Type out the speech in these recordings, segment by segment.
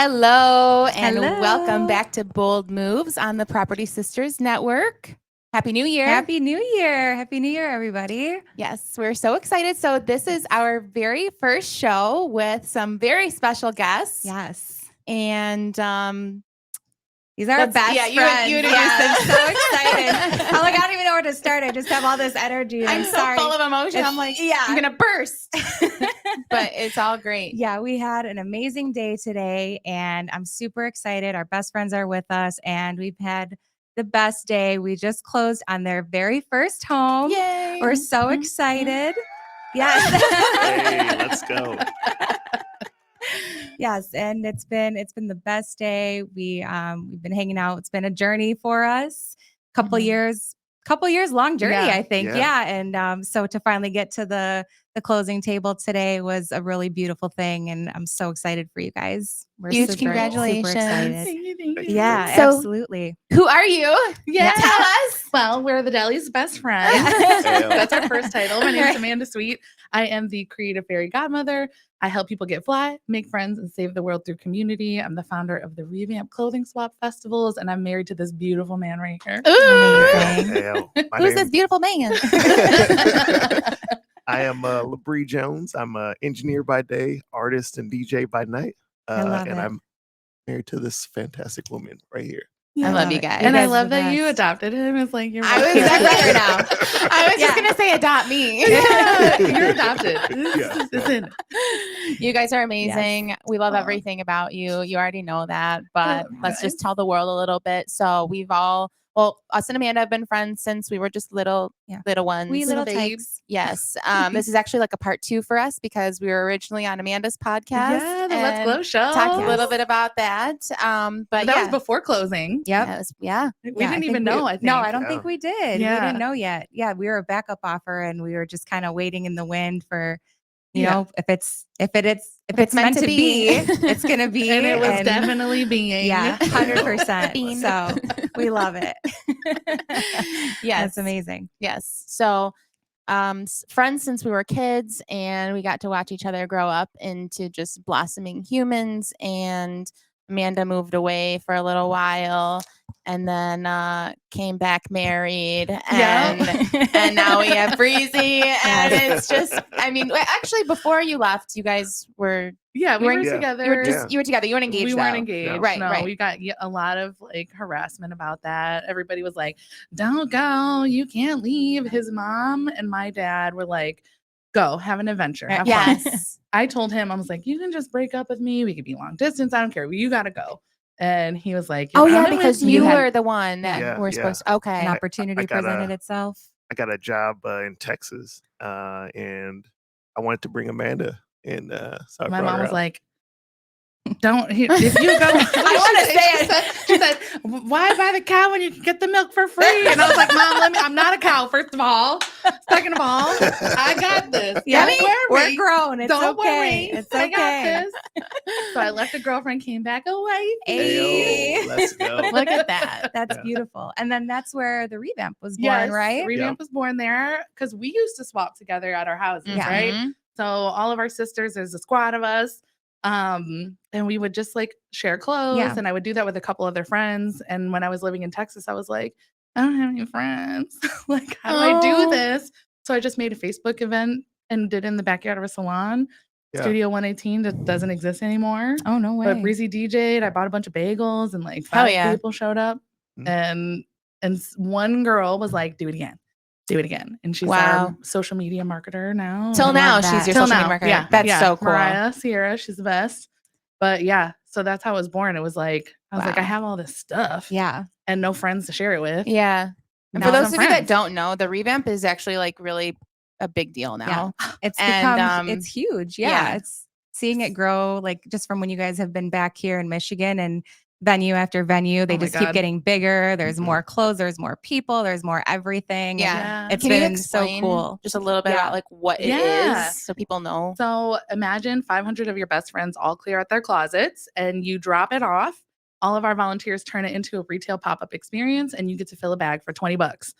Hello, and Hello. welcome back to Bold Moves on the Property Sisters Network. Happy New Year. Happy New Year. Happy New Year, everybody. Yes, we're so excited. So this is our very first show with some very special guests. Yes. And these are our best friends. You I'm so excited. I'm like, I don't even know where to start. I just have all this energy. I'm so full of emotion. I'm like, I'm going to burst. But it's all great. Yeah, we had an amazing day today, and I'm super excited. Our best friends are with us, and we've had the best day. We just closed on their very first home. Yay. We're so excited. Yes. Hey, let's go. Yes, and it's been the best day. We've been hanging out. It's been a journey for us. Couple years long journey, I think. Yeah. And so to finally get to the closing table today was a really beautiful thing, and I'm so excited for you guys. We're Huge congratulations. super excited. Thank you. Yeah, So- absolutely. Who are you? Yeah. Tell us. Well, we're the Deli's best friend. That's our first title. My name is Amanda Sweet. I am the creative fairy godmother. I help people get fly, make friends, and save the world through community. I'm the founder of the Revamp Clothing Swap Festivals, and I'm married to this beautiful man right here. Ooh. My Who's this name- beautiful man? I am Lebree Jones. I'm an engineer by day, artist and DJ by night. I love and it. I'm married to this fantastic woman right here. I love you it. guys. And I guys are love the that you best. adopted him. It's like you're I was right now. I was just gonna say adopt me. Yeah, you're adopted. Yeah. It's in it. You guys are amazing. We love everything about you. You already know that, but let's just tell the world a little bit. So we've all, us and Amanda have been friends since we were just little ones. We little babes. types. Yes. This is actually like a part 2 for us because we were originally on Amanda's podcast. Yeah, the Let's and Glow show. Talked a little bit about that. But that yeah. was before closing. Yep. Yeah. We Yeah, I didn't think even know. I think. No, I don't think we did. We Yeah. didn't know yet. Yeah, we were a backup offer, and we were just kind of waiting in the wind for, you Yeah. know, if it's meant to be, it's gonna be. And it was definitely being. yeah, 100%. Bean. So we love it. Yes. That's amazing. Yes. So, friends since we were kids, and we got to watch each other grow up into just blossoming humans. And Amanda moved away for a little while, and then came back married, and now we have Breezy, and it's just, I mean, actually, before you left, you guys were Yeah, we were Yeah. together. you were together. You weren't engaged. We weren't though. engaged. Right, No, right. we got a lot of like harassment about that. Everybody was like, "Don't go. You can't leave." His mom and my dad were like, "Go, have an adventure. Have fun." Yes. I told him, I was like, "You can just break up with me. We could be long distance. I don't care. You got to go." And he was like, Oh "You're yeah, coming with because me." you were the one that Yeah, were yeah. supposed to. Okay. An opportunity I got presented itself. I got a job in Texas, and I wanted to bring Amanda in. So I My brought mom her was out. like, "Don't if you go." I wanna say it. She said, "Why buy the cow when you can get the milk for free?" And I was like, "Mom, I'm not a cow. First of all, second of all, I got this. Yeah, Don't worry. we're grown. It's Don't okay. worry. It's I okay. got this." So I left a girlfriend, came back away. Hey. Ayo, let's go. Look at that. That's Yeah. beautiful. And then that's where the revamp was born, Yes, right? Revamp was born there because we used to swap together at our houses, Yeah. right? Mhm. So all of our sisters, there's a squad of us. And we would just like share clothes. Yeah. And I would do that with a couple other friends. And when I was living in Texas, I was like, I don't have any friends. Like, how do I do Oh. this? So I just made a Facebook event and did it in the backyard of a salon. Yeah. Studio 118 that doesn't exist anymore. Oh, no way. But Breezy DJ'd. I bought a bunch of bagels and like Hell 5 yeah. people showed up. Mhm. And one girl was like, do it again. Do it again. And she's Wow. our social media marketer now. Till love now, that. she's your Till social now. media marketer. Yeah. That's yeah. so cool. Mariah, Sierra, she's the best. But yeah, so that's how it was born. It was like, I was like, I Wow. have all this stuff Yeah. and no friends to share it with. Yeah. And Now for those some of you that friends. don't know, the revamp is actually like really a big deal now. It's And, become it's huge. Yeah. yeah. It's seeing it grow, like just from when you guys have been back here in Michigan, and venue after venue, they Oh my just keep God. getting bigger. There's Mhm. more clothes, there's more people, there's more everything. and Yeah. It's Can you been so explain cool. just a little bit Yeah. about like what it Yeah. is so people know? So imagine 500 of your best friends all clear out their closets and you drop it off. All of our volunteers turn it into a retail pop-up experience and you get to fill a bag for $20.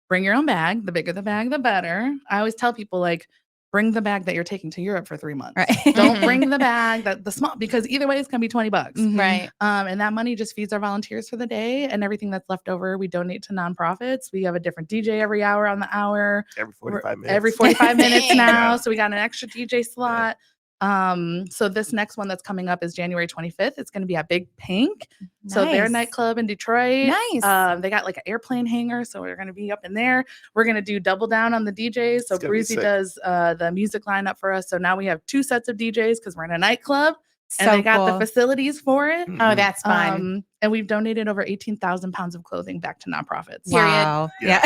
Bring your own bag. The bigger the bag, the better. I always tell people like, bring the bag that you're taking to Europe for 3 months. Right. Don't bring the bag that the small, because either way it's going to be $20. Right. And that money just feeds our volunteers for the day, and everything that's left over, we donate to nonprofits. We have a different DJ every hour on the hour. Every 45 minutes. Every 45 minutes now. Yeah. So we got an extra DJ slot. So this next one that's coming up is January 25th. It's going to be at Big Pink. So their nightclub in Detroit. Nice. They got like an airplane hangar. So we're going to be up in there. We're going to do double down on the DJs. So Breezy does the music lineup for us. So now we have 2 sets of DJs because we're in a nightclub. And they got the facilities for it. Oh, that's fun. And we've donated over 18,000 pounds of clothing back to nonprofits. Wow. Yeah.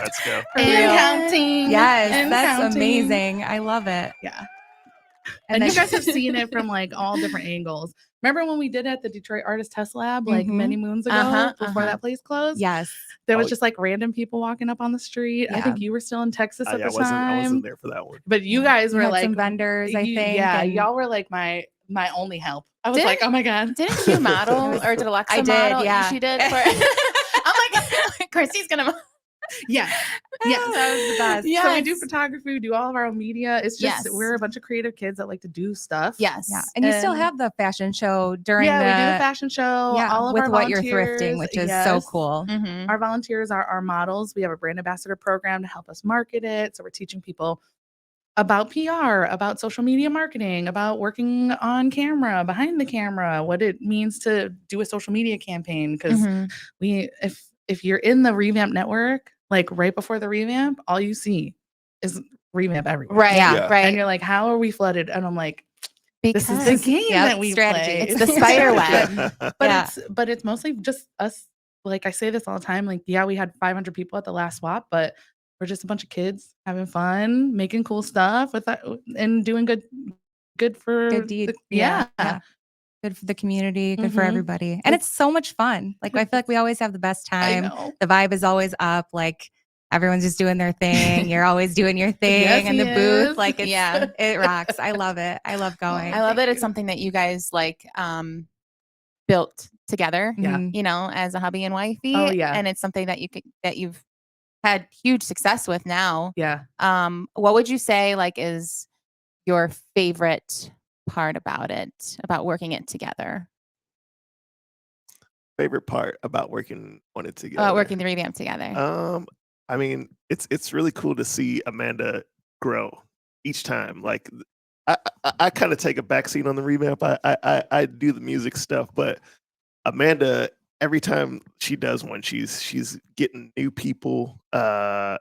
Let's go. And counting. Yes, and that's counting. amazing. I love it. Yeah. And you guys have seen it from like all different angles. Remember when we did it at the Detroit Artist Test Lab like many moons ago before that place closed? Yes. There was just like random people walking up on the street. I think you were still in Texas at the time. I wasn't there for that one. But you guys were like some vendors, I think. Yeah, y'all were like my only help. I was like, oh my God. Didn't you model or did Alexa model? I did, yeah. She did. For, oh my God. Christie's going to. Yeah. Yeah. That was the best. Yes. So we do photography, we do all of our own media. It's just we're a bunch of creative kids that like to do stuff. Yes. Yeah. And you still have the fashion show during we do the fashion show. All of with our what you're volunteers, thrifting, which is so cool. Mm-hmm. Our volunteers are our models. We have a brand ambassador program to help us market it. So we're teaching people about PR, about social media marketing, about working on camera, behind the camera, what it means to do a social media campaign. Because if you're in the Revamp network, like right before the revamp, all you see is Revamp everywhere. Right. Yeah. Right. And you're like, how are we flooded? And I'm like, because this is the game that we strategy. play. It's the spider web. But it's mostly just us. Like I say this all the time. Like, yeah, we had 500 people at the last swap, but we're just a bunch of kids having fun, making cool stuff with that, and doing good for Good deed. Yeah. Good for the community, good for everybody. And it's so much fun. Like I feel like we always have the best time. The vibe is always up. Like everyone's just doing their thing. You're always doing your thing in the booth. Like it's, it rocks. I love it. I love going. I love that it's something that you guys like built together. Yeah. You know, as a hubby and wifey. Oh yeah. And it's something that you've had huge success with now. Yeah. What would you say like is your favorite part about it, about working it together? Favorite part about working on it together? Working the revamp together. I mean, it's really cool to see Amanda grow each time. Like I kind of take a backseat on the revamp. I do the music stuff, but Amanda, every time she does one, she's getting new people.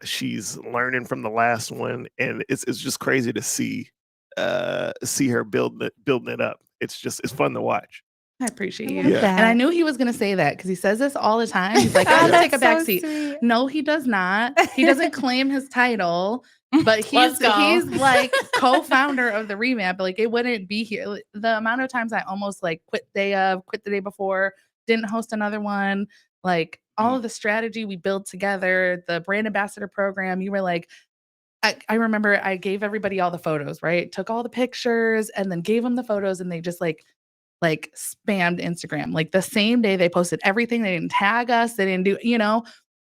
She's learning from the last one, and it's just crazy to see her building it up. It's fun to watch. I appreciate you. Yeah. And I knew he was going to say that because he says this all the time. He's like, I'll take a back seat. Sweet. No, he does not. He doesn't claim his title, but he's Let's go. like co-founder of the revamp. Like it wouldn't be here. The amount of times I almost like quit the day before, didn't host another one. Like all of the strategy we built together, the brand ambassador program, you were like, I remember I gave everybody all the photos, right? Took all the pictures and then gave them the photos, and they just like spammed Instagram. Like the same day they posted everything. They didn't tag us. They didn't do,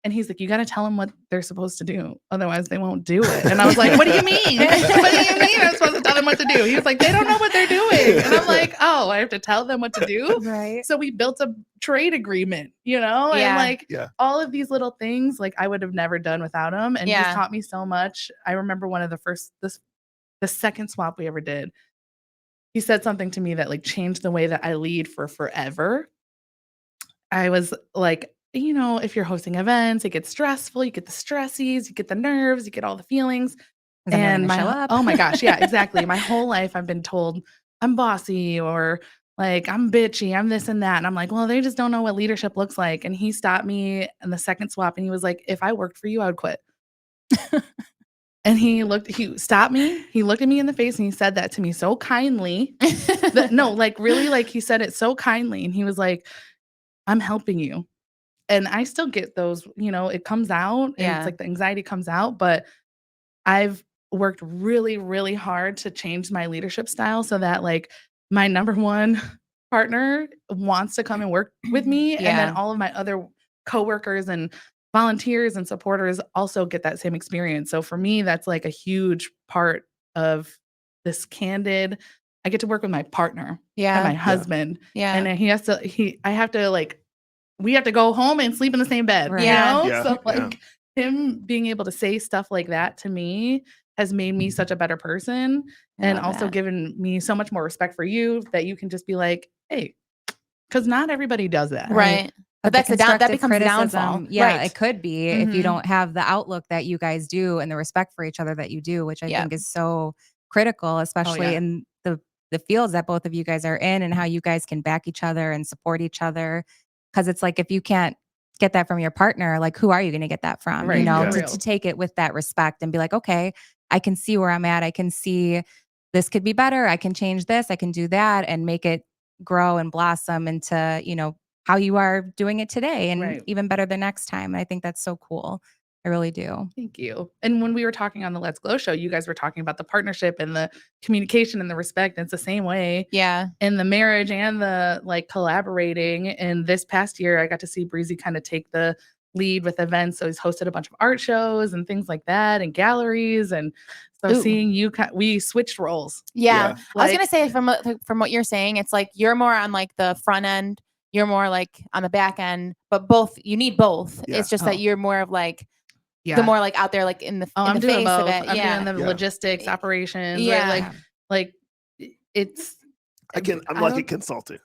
and he's like, you got to tell them what they're supposed to do. Otherwise they won't do it. And I was like, what do you mean? What do you mean I'm supposed to tell them what to do? He was like, they don't know what they're doing. And I'm like, oh, I have to tell them what to do. Right. So we built a trade agreement, and like all of these little things, like I would have never done without him. And he's taught me so much. I remember one of the second swap we ever did. He said something to me that like changed the way that I lead for forever. I was like, if you're hosting events, it gets stressful. You get the stressies, you get the nerves, you get all the feelings. And oh my gosh, yeah, exactly. My whole life I've been told I'm bossy or like I'm bitchy, I'm this and that. And I'm like, well, they just don't know what leadership looks like. And he stopped me in the second swap and he was like, if I worked for you, I would quit. And he stopped me. He looked at me in the face and he said that to me so kindly. Really, like he said it so kindly. And he was like, I'm helping you. And I still get those, it comes out. And it's like the anxiety comes out. But I've worked really, really hard to change my leadership style so that like my number one partner wants to come and work with me. And then all of my other coworkers and volunteers and supporters also get that same experience. So for me, that's like a huge part of this candid. I get to work with my partner and my husband. Yeah. And I have to like, we have to go home and sleep in the same bed. Right. You know? Yeah. So like him being able to say stuff like that to me has made me such a better person, and also given me so much more respect for you that you can just be like, hey, because not everybody does that. Right. But that's that becomes the downfall. Yeah, Right. it could be if you don't have the outlook that you guys do and the respect for each other that you do, which I think is so critical, especially in the fields that both of you guys are in, and how you guys can back each other and support each other. Because it's like, if you can't get that from your partner, like, who are you going to get that from? Right. You know, Yeah. to take it with that respect and be like, okay, I can see where I'm at. I can see this could be better. I can change this. I can do that, and make it grow and blossom into, you know, how you are doing it today, and even better the next time. I think that's so cool. I really do. Thank you. And when we were talking on the Let's Glow show, you guys were talking about the partnership and the communication and the respect. And it's the same way in the marriage and the like collaborating. And this past year, I got to see Breezy kind of take the lead with events. So he's hosted a bunch of art shows and things like that, and galleries. And so seeing you, we switched roles. Yeah. I was going to say, from what you're saying, it's like you're more on like the front end. You're more like on the back end, but you need both. It's just that you're more of like, the more like out there, like in the, I'm in the doing face both. of it. I'm doing the logistics, operations. Right? Like it's. I'm like a consultant.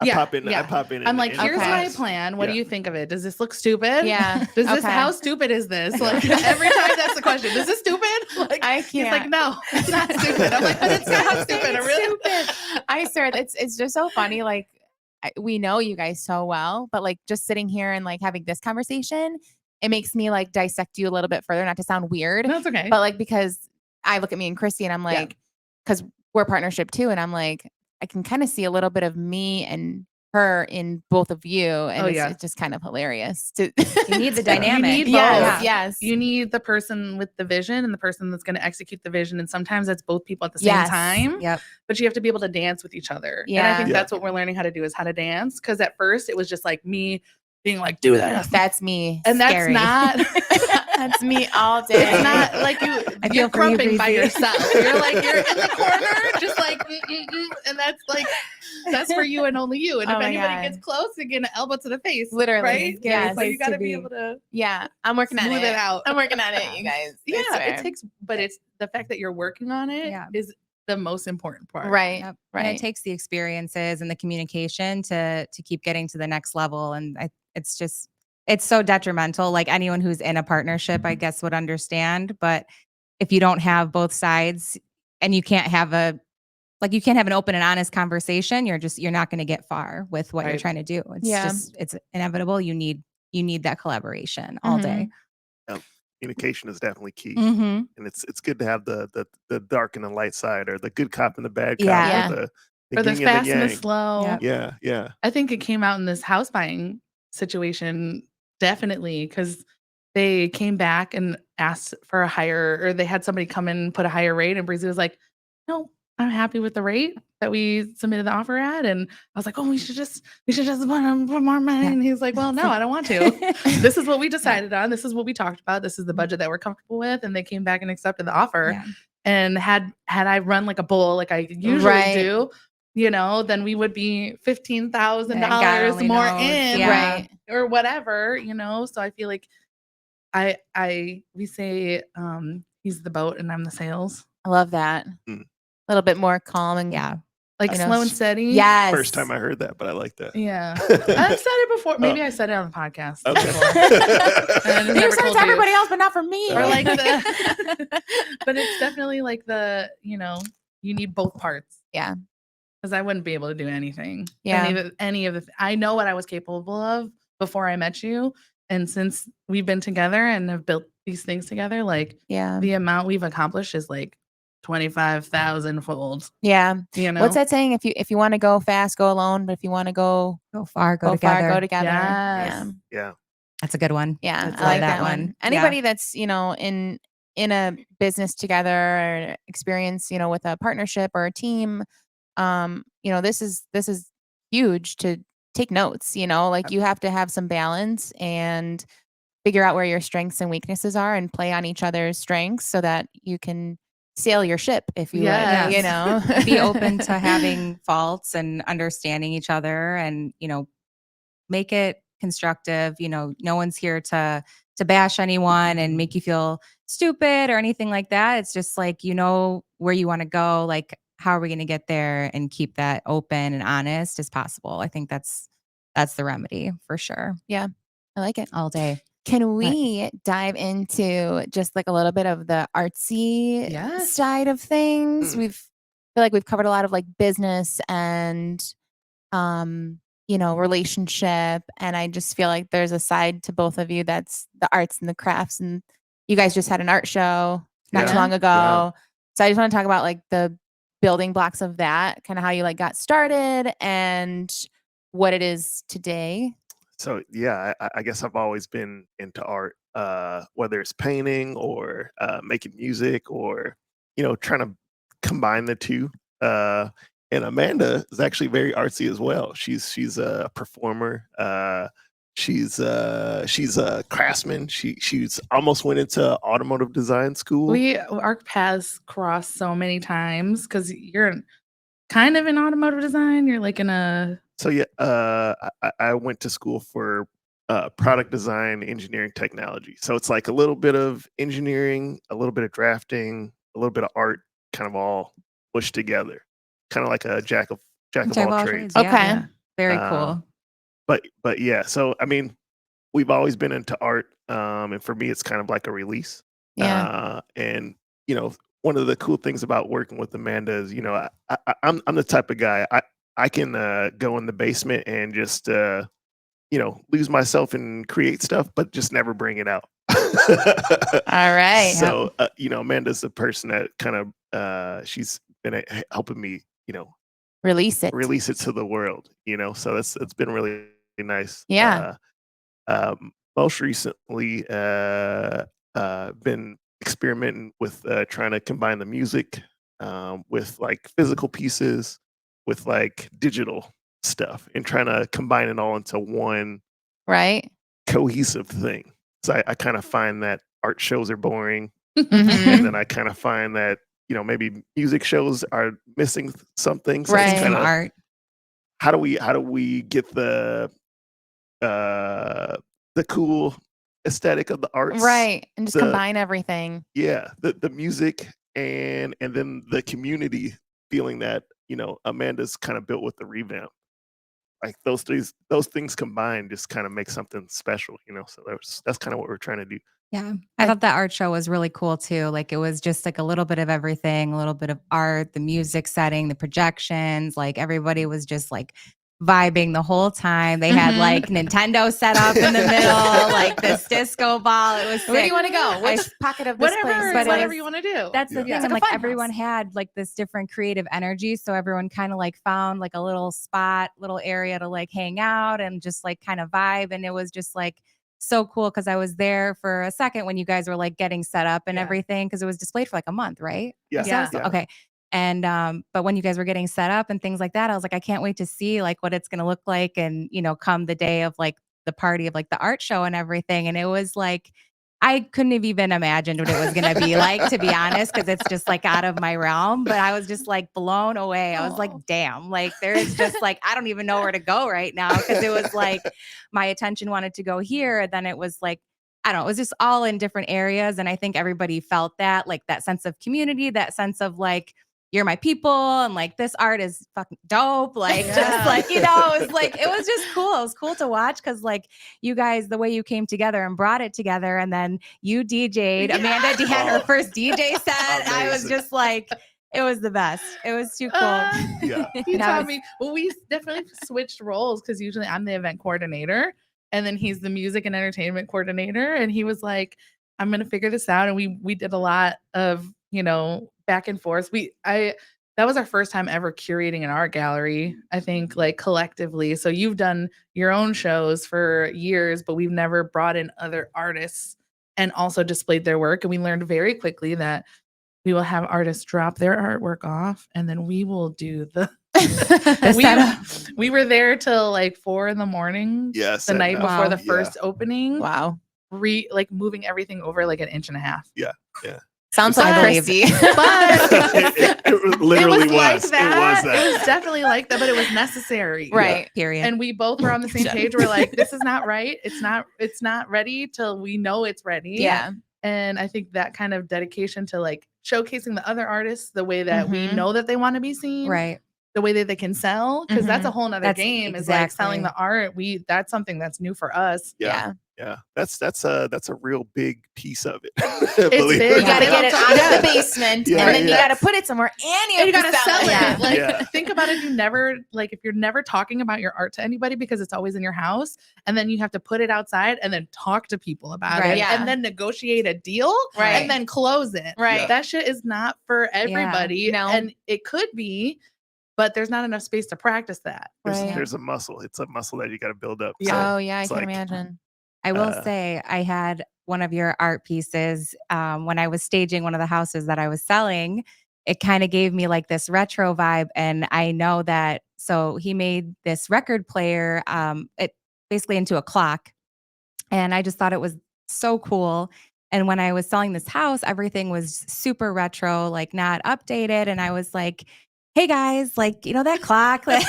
I pop in. I'm like, here's my plan. What do you think of it? Does this look stupid? Yeah. Does this? How stupid is this? Like every time that's the question. Is this stupid? Like I can't. He's like, no, it's not stupid. I'm like, but it's not stupid. I swear, it's just so funny. Like, we know you guys so well, but like just sitting here and like having this conversation, it makes me like dissect you a little bit further, not to sound weird. That's okay. But like, because I look at me and Christie and I'm like, because we're a partnership too. And I'm like, I can kind of see a little bit of me and her in both of you. And it's just kind of hilarious. You need the dynamic. You need yes. You need the person with the vision and the person that's going to execute the vision. And sometimes that's both people at the same time. Yep. But you have to be able to dance with each other. Yeah. And I think that's what we're learning how to do, is how to dance. Because at first it was just like me being like, do that. That's me. And Scary. that's not. That's me all day. It's not like you're crumping by yourself. You're like, you're in the corner, just like, and that's like, that's for you and only you. And if anybody gets close, they get an elbow to the face. Literally. Right? Yeah. So you got to be able to. Yeah. I'm working on it. Smooth it out. I'm working on it, you guys. Yeah. It takes, but it's the fact that you're working on it is the most important part. Right. Yep. Right. And it takes the experiences and the communication to keep getting to the next level. And it's so detrimental. Like, anyone who's in a partnership, I guess, would understand. But if you don't have both sides, and you can't have an open and honest conversation, you're not going to get far with what you're trying to do. It's inevitable. You need that collaboration all day. Communication is definitely key. And it's good to have the dark and the light side, or the good cop and the bad cop, or the fast and the slow. Yeah. I think it came out in this house buying situation, definitely, because they came back and asked for a higher, or they had somebody come in and put a higher rate, and Breezy was like, no, I'm happy with the rate that we submitted the offer at. And I was like, oh, we should just put more money. And he's like, well, no, I don't want to. This is what we decided on. This is what we talked about. This is the budget that we're comfortable with. And they came back and accepted the offer. Yeah. And had I run like a bull, like I usually do, you know, then we would be $15,000 more in, right, or whatever, you know. So I feel like we say he's the boat and I'm the sails. I love that. A little bit more calm and like slow and steady. Yes. First time I heard that, but I like that. Yeah. I've said it before. Maybe I said it on the podcast. Okay. You said it to everybody else, but not for me. Or like but it's definitely like you need both parts. Yeah. Because I wouldn't be able to do anything. Yeah. Any of the I know what I was capable of before I met you. And since we've been together and have built these things together, like the amount we've accomplished is like 25,000 fold. Yeah. You know, what's that saying? If you want to go fast, go alone. But if you want to go far, go together. Go together. Yes. Yeah. That's a good one. Yeah. I like that one. Anybody that's, in a business together, or experience, with a partnership or a team, this is huge to take notes, like you have to have some balance, and figure out where your strengths and weaknesses are and play on each other's strengths so that you can sail your ship, if you would, you know. Be open to having faults and understanding each other, and, you know, make it constructive. You know, no one's here to bash anyone and make you feel stupid or anything like that. It's just like, you know, where you want to go, like, how are we going to get there, and keep that open and honest as possible. I think that's the remedy for sure. Yeah, I like it. All day. Can we dive into just like a little bit of the artsy side of things? Feel like we've covered a lot of like business and, you know, relationship. And I just feel like there's a side to both of you that's the arts and the crafts. And you guys just had an art show not too long ago. Yeah. So I just want to talk about like the building blocks of that, kind of how you like got started and what it is today. So yeah, I guess I've always been into art, whether it's painting or making music, or, you know, trying to combine the two. And Amanda is actually very artsy as well. She's a performer. She's a craftsman. She's almost went into automotive design school. Our paths crossed so many times because you're kind of in automotive design. You're like in a. So yeah, I went to school for product design, engineering, technology. So it's like a little bit of engineering, a little bit of drafting, a little bit of art, kind of all pushed together. Kind of like a jack of all trades. Yeah. Okay. Very cool. But yeah, so I mean, we've always been into art, and for me, it's kind of like a release. Yeah. And you know, one of the cool things about working with Amanda is, you know, I'm the type of guy I can go in the basement and just you know, lose myself and create stuff, but just never bring it out. All right. So you know, Amanda's the person that kind of she's been helping me, you know, release it to the world. You know, so it's been really nice. Yeah. Most recently, been experimenting with trying to combine the music with like physical pieces with like digital stuff, and trying to combine it all into one cohesive thing. So I kind of find that art shows are boring, and then I kind of find that, you know, maybe music shows are missing something. So it's kind of art. How do we get the cool aesthetic of the arts, and just combine everything. Yeah, the music and then the community feeling that, you know, Amanda's kind of built with the revamp. Like those things combined just kind of make something special, you know. So that's kind of what we're trying to do. Yeah. I thought that art show was really cool too. Like it was just like a little bit of everything, a little bit of art, the music setting, the projections, like everybody was just like vibing the whole time. They had like Nintendo set up in the middle, like this disco ball. It was sick. Where do you want to go? Which pocket of this place? Whatever you want to do. That's the thing. It's And like a like fun everyone house. had like this different creative energy. So everyone kind of like found like a little spot, little area to like hang out and just like kind of vibe. And it was just like so cool because I was there for a second when you guys were like getting set up and everything, because it was displayed for like a month, right? Yeah. Okay. And but when you guys were getting set up and things like that, I was like, I can't wait to see like what it's gonna look like, and you know, come the day of like the party of like the art show and everything. And it was like I couldn't have even imagined what it was gonna be like, to be honest, because it's just like out of my realm. But I was just like blown away. I was like, damn, like there's just like I don't even know where to go right now, because it was like my attention wanted to go here, and then it was like I don't know, it was just all in different areas. And I think everybody felt that, like that sense of community, that sense of like, you're my people, and like this art is fucking dope. Like just like, you know, it was just cool. It was cool to watch because like you guys, the way you came together and brought it together, and then you DJ'd. Amanda had her first DJ set. I was just like, it was the best. It was too cool. He taught me. Well, we definitely switched roles because usually I'm the event coordinator and then he's the music and entertainment coordinator. And he was like, I'm going to figure this out. And we did a lot of, you know, back and forth. That was our first time ever curating an art gallery, I think, like collectively. So you've done your own shows for years, but we've never brought in other artists and also displayed their work. And we learned very quickly that we will have artists drop their artwork off, and then we will do the we were there till like 4 a.m. Yes, the night before the first opening. Wow. like moving everything over like an inch and a half. Yeah. Sounds like Christie. But it literally it was like was. that. It was that. It was definitely like that, but it was necessary. Right. Period. And we both were on the same page. We're like, this is not right. It's not ready till we know it's ready. Yeah. And I think that kind of dedication to like showcasing the other artists the way that we know that they want to be seen. Right. The way that they can sell. Because that's a whole nother game is like selling the art. That's something that's new for us. Yeah. That's a real big piece of it. It's Believe big. it. You got to get it out of the basement, Yeah, and then you yeah. got to put it somewhere, and you And you have gotta to sell it. Yeah. Like Yeah. think about it. If you're never talking about your art to anybody because it's always in your house, and then you have to put it outside and then talk to people about Right. it, Yeah. and then negotiate a deal, Right. and then close it. Right. Yeah. That shit is not for everybody. No. And it could be, but there's not enough space to practice that. Right. There's a muscle. It's a muscle that you got to build up. Yeah. Oh yeah, I it's can like- imagine. I will say I had one of your art pieces when I was staging one of the houses that I was selling. It kind of gave me like this retro vibe. And I know that, so he made this record player, it basically into a clock. And I just thought it was so cool. And when I was selling this house, everything was super retro, like not updated. And I was like, hey guys, like, you know, that clock, like,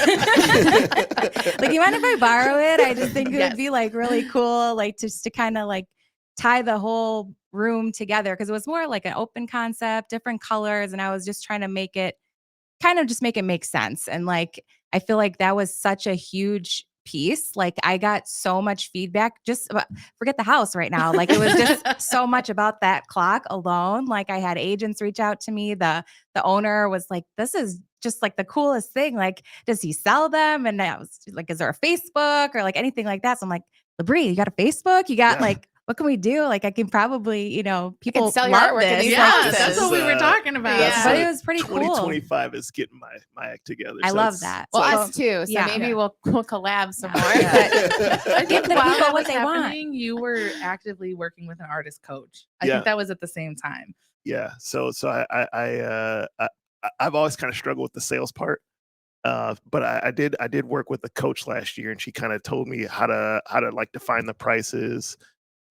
you mind if I borrow it? I just think it would be like really cool, like just to kind of like tie the whole room together. Cause it was more like an open concept, different colors. And I was just trying to make it make sense. And like, I feel like that was such a huge piece. Like I got so much feedback, just forget the house right now. Like it was just so much about that clock alone. Like I had agents reach out to me. The owner was like, this is just like the coolest thing. Like, does he sell them? And I was like, is there a Facebook or like anything like that? So I'm like, Lebree, you got a Facebook? You got like, what can we do? Like I can probably, you know, people sell your love artwork in this. these Yeah, houses. that's what we were talking about. Yeah. But it was pretty cool. 2025 is getting my act together. I So love it's- that. Well, So- us too. So yeah. maybe we'll collab some more. Yeah. But I Give think the while people that what was they want. happening, you were actively working with an artist coach. I Yeah. think that was at the same time. Yeah. So I've always kind of struggled with the sales part. But I did work with a coach last year, and she kind of told me how to like define the prices,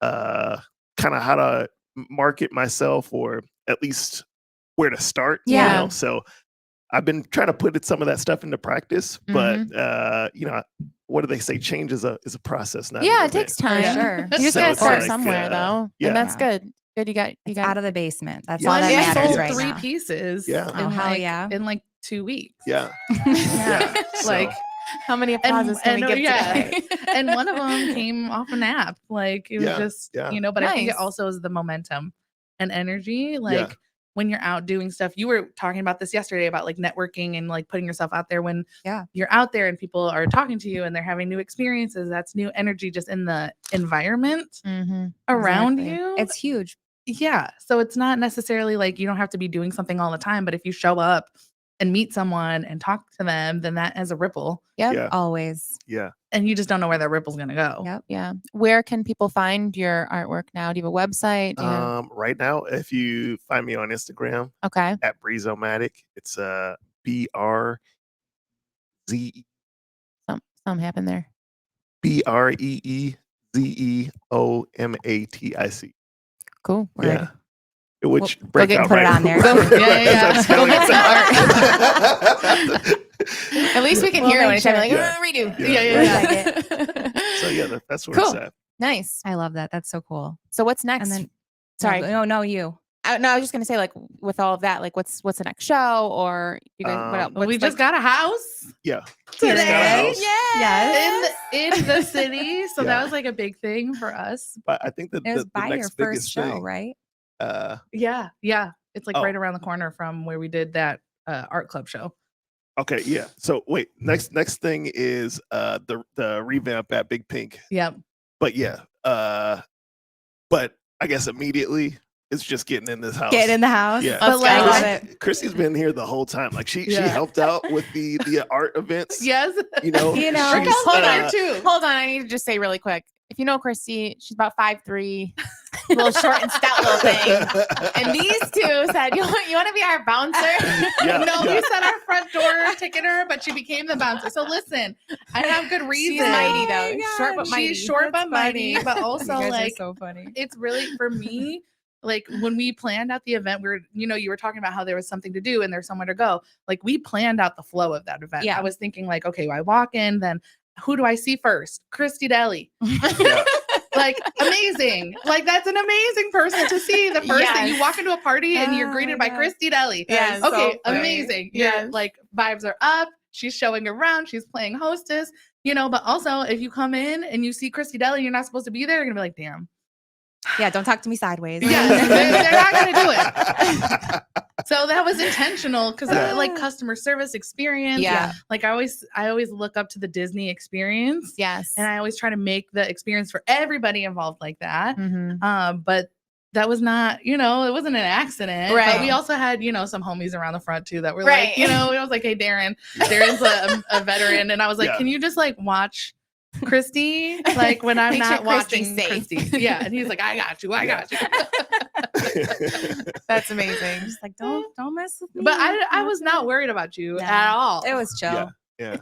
kind of how to market myself, or at least where to start. Yeah. You know? So I've been trying to put some of that stuff into practice, but you know, what do they say? Change is a process, not yeah, an it takes event. time. Sure. You just So gotta it's start like, somewhere though. yeah. And that's good. Good. You got Out of the basement. That's Yeah. all that we Yeah. matters sold right 3 now. pieces Yeah. Oh, hell yeah. in like 2 weeks. Yeah. Yeah. So- Like how many applauses can we give today? and one of them came off an app. Like it was Yeah, just, yeah. you know, but I think it Nice. also is the momentum and energy. Like when you're out doing stuff, you were talking about this yesterday about like networking and like putting yourself out there when you're out there and people are talking to you and they're having new experiences. That's new energy just in the environment around Exactly. you. It's huge. Yeah. So it's not necessarily like you don't have to be doing something all the time, but if you show up and meet someone and talk to them, then that has a ripple. Yep. Yeah. Always. Yeah. And you just don't know where that ripple's going to go. Yep. Yeah. Where can people find your artwork now? Do you have a website? Do you have- Right now, if you find me on Instagram okay. at Breezomatic, it's BRZE Something happened there. BREEZEOMATIC. Cool. Yeah. Which We'll break get- out put it right on there. now. Yeah. Is that Go get spelling? At least we can We'll hear it make when I'm like, sure. redo. Yeah. So yeah. yeah, that's where Cool. it's at. Nice. I love that. That's so cool. So what's next? And then, Sorry. No, you. No, I was just gonna say, like, with all of that, like, what's the next show, or you guys? Well, we what's, just like, got a house Yeah. today. Just got a house. Yes. In the city. So Yeah. that was like a big thing for us. But I think that It was the by your next first biggest show, thing, right? Yeah. Yeah. It's like Oh. right around the corner from where we did that art club show. Okay, yeah. So wait, next thing is the revamp at Big Pink. Yep. But yeah, but I guess immediately it's just getting in this house. Get in the house. Yeah. But like, I love it. Christie's been here the whole time. Like she Yeah. helped out with the art events. Yes. You know, You know. she's, Hold on, uh, too. Hold on, I need to just say really quick. If you know Christie, she's about 5'3", little short and stout little thing. And these two said, you want to be our bouncer? We set our front door ticketer, but she became the bouncer. So listen, I have good reason. She's mighty though. Short but mighty. She's short but mighty, but also you guys like are so funny. it's really for me. Like when we planned out the event, you were talking about how there was something to do and there's somewhere to go. Like we planned out the flow of that event. Yeah. I was thinking like, okay, I walk in, then who do I see first? Christie Deli. Like amazing. Like that's an amazing person to see. The first thing you walk into a party and you're greeted by Christie Deli. Yes. Okay, So amazing. Yes. Your like vibes are up. She's showing around. She's playing hostess. But also if you come in and you see Christie Deli, you're not supposed to be there. You're gonna be like, damn. Yeah, don't talk to me sideways. Yeah, they're not going to do it. So that was intentional because I like customer service experience. Yeah. Like I always look up to the Disney experience. Yes. And I always try to make the experience for everybody involved like that. Mm-hmm. But that was not, it wasn't an accident. Right. But we also had, some homies around the front too that were like, I was like, hey, Darren's a veteran. And I was like, can you just like watch Christie, like when I'm not watching Christie. Yeah. And he's like, I got you. That's amazing. Just like, don't mess with me. But I was not worried about you at all. It was chill. Yeah.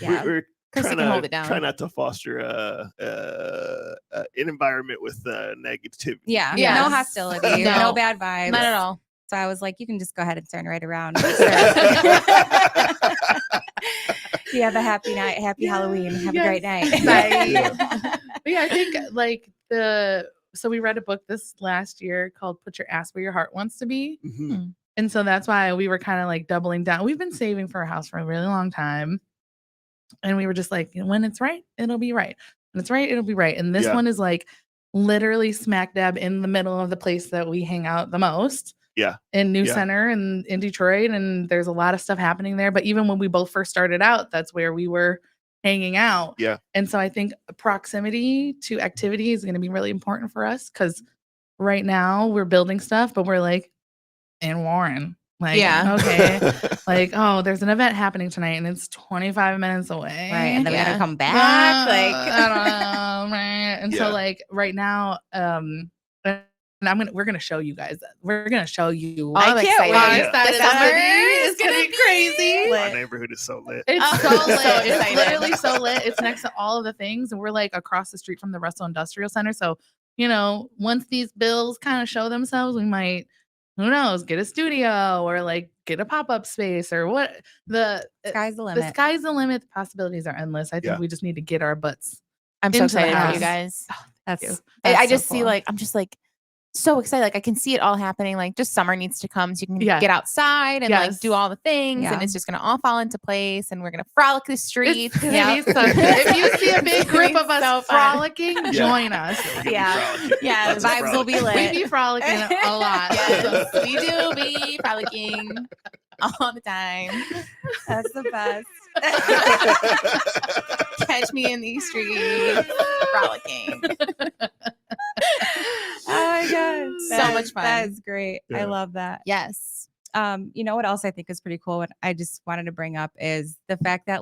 Yeah. We're Christie can hold it down. try not to foster an environment with negativity. Yeah. Yes. No hostility. No. No bad vibes. Not at all. So I was like, you can just go ahead and turn right around. You have a happy night, happy Halloween. Have a great night. But yeah, I think like so we read a book this last year called Put Your Ass Where Your Heart Wants to Be. Mm-hmm. And so that's why we were kind of like doubling down. We've been saving for a house for a really long time. And we were just like, when it's right, it'll be right. When it's right, it'll be right. And this one is like literally smack dab in the middle of the place that we hang out the most. Yeah. In New Center and in Detroit. And there's a lot of stuff happening there. But even when we both first started out, that's where we were hanging out. Yeah. And so I think proximity to activity is going to be really important for us because right now we're building stuff, but we're like in Warren. Like, okay. Like, oh, there's an event happening tonight and it's 25 minutes away. Right. And then we gotta come back. Like I don't know. Right. And so like right now, and we're gonna show you guys. We're gonna show you. I'm excited. The summer is gonna be crazy. My neighborhood is so lit. It's so lit. It's literally so lit. It's next to all of the things, and we're like across the street from the Russell Industrial Center. So, once these bills kind of show themselves, we might, who knows, get a studio or like get a pop-up space or what. The sky's the limit. The sky's the limit. The possibilities are endless. I think we just need to get our butts. I'm so excited for you guys. That's I just see like I'm just like so excited. Like I can see it all happening. Like just summer needs to come so you can get outside and like do all the things and it's just gonna all fall into place and we're gonna frolic the streets. If you see a big group of us frolicking, join us. Yeah, the vibes will be lit. We be frolicking a lot. Yes, we do be frolicking all the time. That's the best. Catch me in these streets frolicking. Oh my god, so much fun. That is great. I love that. Yes. You know what else I think is pretty cool? What I just wanted to bring up is the fact that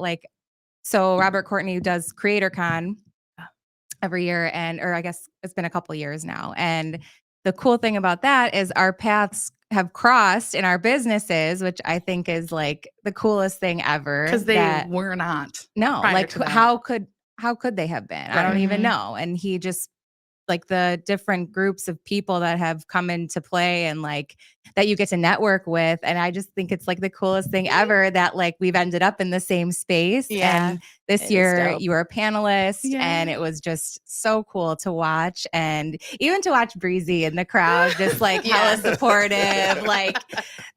so Robert Courtney does CreatorCon every year, or I guess it's been a couple of years now. And the cool thing about that is our paths have crossed in our businesses, which I think is like the coolest thing ever. Because they were not. No, like how could they have been? I don't even know. And he just like the different groups of people that have come into play and like that you get to network with. And I just think it's like the coolest thing ever that like we've ended up in the same space. Yeah. And this year you were a panelist and it was just so cool to watch. And even to watch Breezy in the crowd, just like hella supportive, like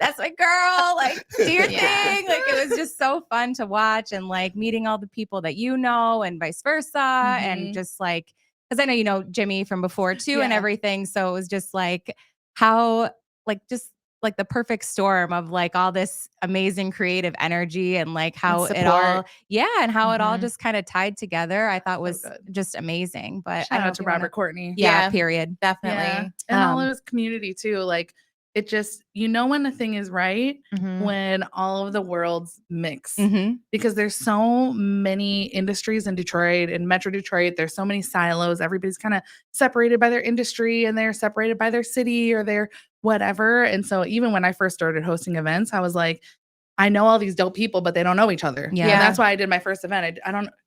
that's my girl, like do your thing. Like it was just so fun to watch and like meeting all the people that you know and vice versa. And just like, because I know you know Jimmy from before too and everything. So it was just like how like just like the perfect storm of like all this amazing creative energy and like how it all and how it all just kind of tied together. I thought was just amazing. But shout out to Robert Courtney. Yeah, period. Definitely. Yeah. And all of his community too. Like it just, when a thing is right, Mhm. when all of the worlds mix. Mm-hmm. Because there's so many industries in Detroit, in Metro Detroit. There's so many silos. Everybody's kind of separated by their industry, and they're separated by their city or their whatever. And so even when I first started hosting events, I was like, I know all these dope people, but they don't know each other. Yeah. And that's why I did my first event.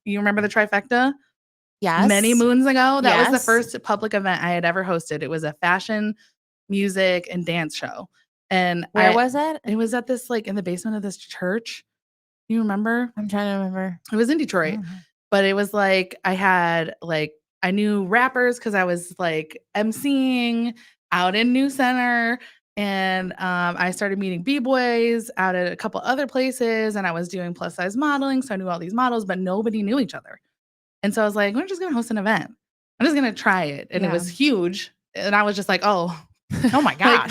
You remember the trifecta? Yes. Many moons ago. That was the Yes. first public event I had ever hosted. It was a fashion, music, and dance show. And Where was it? It was at this, in the basement of this church. You remember? I'm trying to remember. It was in Detroit. But it was I knew rappers because I was emceeing out in New Center. And I started meeting B-boys out at a couple other places. And I was doing plus size modeling. So I knew all these models, but nobody knew each other. And so I was like, we're just going to host an event. I'm just going to try it. And it was huge. And I was just like, oh my God.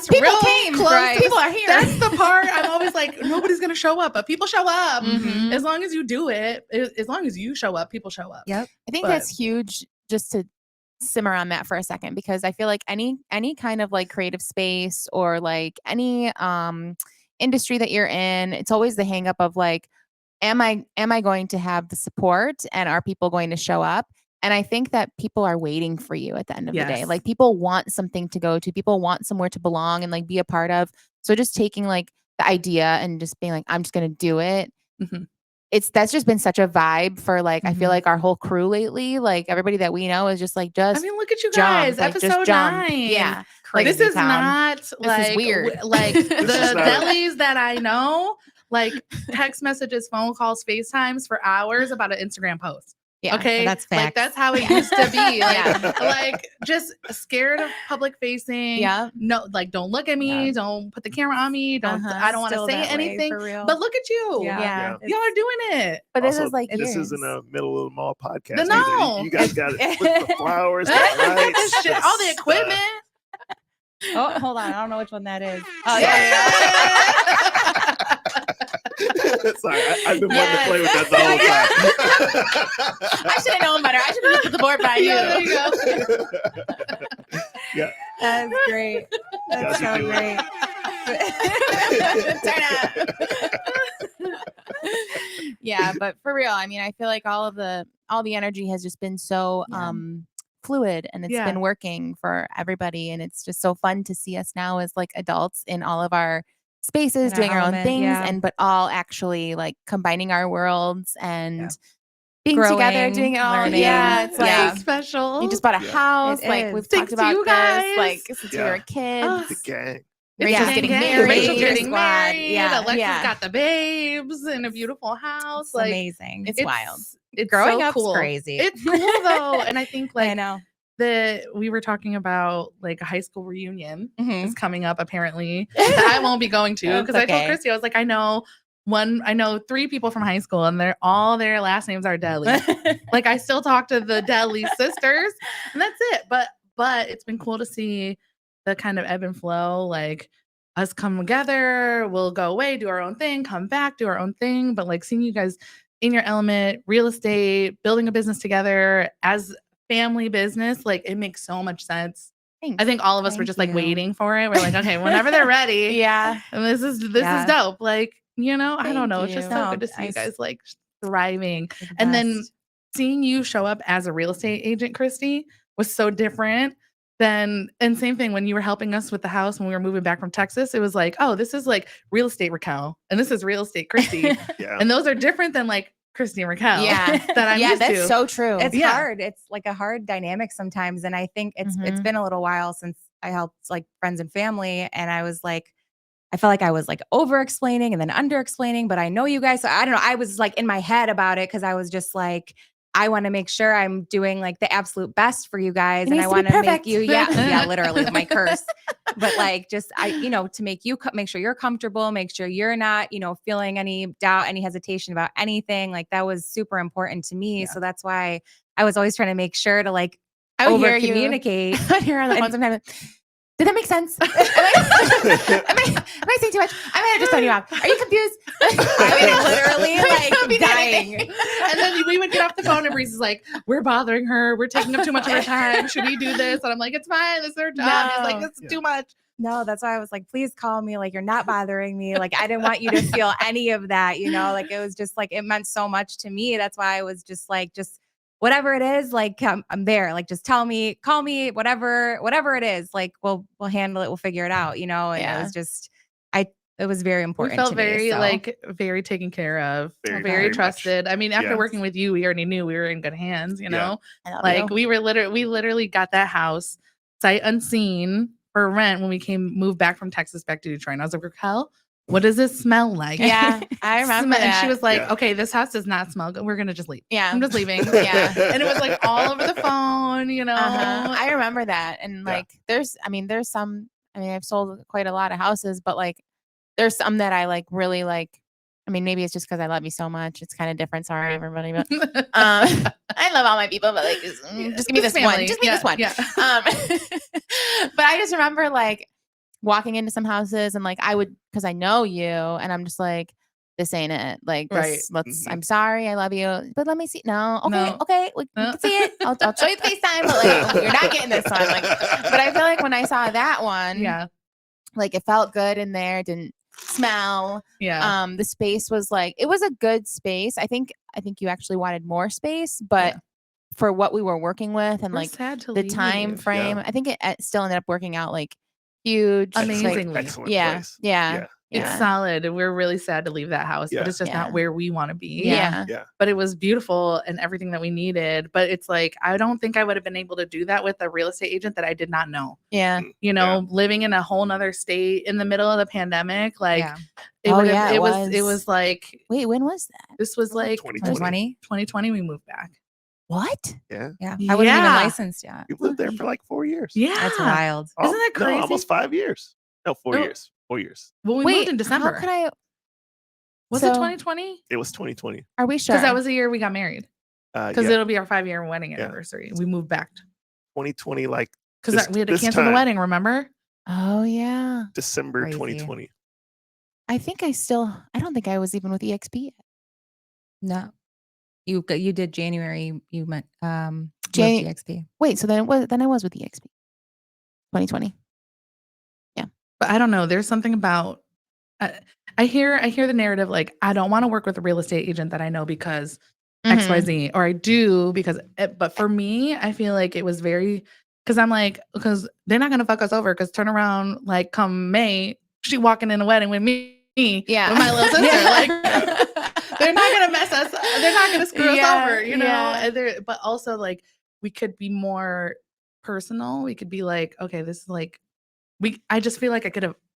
People came. Close. People are here. That's the part I'm always like, nobody's going to show up, but people show up. Mhm. As long as you do it, as long as you show up, people show up. Yep. I think that's huge, just to simmer on that for a second, because I feel like any kind of creative space or any industry that you're in, it's always the hang up of am I going to have the support, and are people going to show up? And I think that people are waiting for you at the end of the day. People want something to go to. People want somewhere to belong and be a part of. So just taking the idea and just being I'm just going to do it. Mm-hmm. That's just been such a vibe for I feel like our whole crew lately, everybody that we know is just I mean, look at you jump, guys, episode 9. Yeah. This is not this is weird. The delis that I know, text messages, phone calls, FaceTimes for hours about an Instagram post. Yeah, okay, that's facts. That's how it used to be. Just scared of public facing. Yeah, no, don't look at me. Don't put the camera on me. Don't. I don't want to say anything. But look at you. Yeah. Y'all are doing it. But Also, this is this isn't a middle of the mall podcast. No. You guys got it with the flowers, the lights, Shit, all the equipment. Oh, hold on. I don't know which one that is. Oh yeah. Sorry, I've been wanting to play with that the whole time. I should have known better. I should have put the board by you. There you go. Yeah. That's great. That's so great. Turn up. Yeah, but for real, I mean, I feel like all the energy has just been so fluid, and it's been working for everybody, and it's just so fun to see us now as adults in all of our spaces, doing our own things, and but all actually combining our worlds and being growing, together, doing it all. learning. Yeah, it's special. we just bought a house. We've Thanks talked about to you guys. this since we were kids. The gang. Rachel's getting married. Rachel's getting married. Yeah. Alexa's got the babes in a beautiful house. It's amazing. It's wild. It's Growing so up's cool. crazy. It's cool though, and I think I know. we were talking about a high school reunion Mhm. is coming up apparently that I won't be going to, because I told Christie, I was like, I know 3 people from high school, and all their last names are Deli. I still talk to the Deli sisters, and that's it. But it's been cool to see the kind of ebb and flow, us come together, we'll go away, do our own thing, come back, do our own thing. But seeing you guys in your element, real estate, building a business together as family business, it makes so much sense. Thanks. I think all of us were just waiting for it. We're like, okay, whenever they're ready. Yeah. And this is dope. I don't know. It's you. just so good to see you guys thriving. And then seeing you show up as a real estate agent, Christie, was so different than, and same thing when you were helping us with the house when we were moving back from Texas. It was oh, this is real estate Raquel, and this is real estate Christie. And those are different than Christie and Raquel. Yeah. That I'm used that's to. so true. It's hard. It's a hard dynamic sometimes. And I think it's been a little while since I helped friends and family. And I was I felt like I was over explaining and then under explaining, but I know you guys. So I don't know. I was in my head about it, because I was just I want to make sure I'm doing the absolute best for you guys. And I want to make you, literally my curse. But just, to make you, make sure you're comfortable, make sure you're not, feeling any doubt, any hesitation about anything. That was super important to me. Yeah. So that's why I was always trying to make sure to I would over communicate. I hear on the phone sometimes. Did that make sense? Am I saying too much? I might have just thrown you off. Are you confused? I was literally dying. And then we would get off the phone, and Breeze is like, we're bothering her. We're taking up too much of her time. Should we do this? And I'm like, it's fine. It's their job. He's like, this is too much. No, that's why I was like, please call me. Like, you're not bothering me. Like, I didn't want you to feel any of that, like it was just like, it meant so much to me. That's why I was just like, just whatever it is, like, I'm there. Like, just tell me, call me, whatever it is. Like, we'll handle it. We'll figure it out, and it was just, it was very important. We felt to very me, so. like very taken care of, very very trusted. much. I mean, after Yeah. working with you, we already knew we were in good hands, Yeah. Like we literally got that house sight unseen for rent when we moved back from Texas back to Detroit. And I was like, Raquel, what does this smell like? Yeah, I remember that. And she was like, Yeah. okay, this house does not smell good. We're going to just leave. Yeah. I'm just leaving. Yeah. And it was like all over the phone, I remember that. And like, there's some, I've sold quite a lot of houses, but like, there's some that I like really like. Maybe it's just because I love you so much. It's kind of different. Sorry, everybody, but I love all my people. But like, just give me this family. one. Just give me this one. Yeah. But I just remember like walking into some houses and like because I know you, and I'm just like, this ain't it. Like, this, let's. I'm sorry, I love you, but let me see. No, okay, we can see it. I'll show you the FaceTime, but like, you're not getting this one. Like, but I feel like when I saw that one, like it felt good in there. Didn't smell. The space was like, it was a good space. I think you actually wanted more space, but for what we were working with and like the time frame, I think it still ended up working out like huge, amazingly. Excellent place. Yeah. It's solid. We're really sad to leave that house, but it's just not where we want to be. Yeah. But it was beautiful and everything that we needed. But it's like, I don't think I would have been able to do that with a real estate agent that I did not know. Yeah. Living in a whole nother state in the middle of the pandemic, like it was like, wait, when was that? This was like 2020. 2020 we moved back. What? Yeah. I wasn't even licensed yet. You lived there for like 4 years. Yeah. That's wild. Isn't that crazy? No, almost 5 years. No, 4 years. 4 years. Well, we moved in December. How could I? Was it 2020? It was 2020. Are we sure? Because that was the year we got married. Because it'll be our 5-year wedding anniversary. We moved back. 2020, like. Because we had to cancel the wedding, remember? Oh, yeah. December 2020. I don't think I was even with EXP yet. No. You did January. You meant EXP. Wait, so then I was with EXP. 2020. Yeah. But I don't know. There's something about I hear the narrative like, I don't want to work with a real estate agent that I know because XYZ, or I do because but for me, I feel like it was very, because I'm like, because they're not gonna fuck us over, because turn around, like come May, she walking in a wedding with me, with my little sister. Like they're not gonna mess us, they're not gonna screw us over, And but also like we could be more personal. We could be like, okay, this is like I just feel like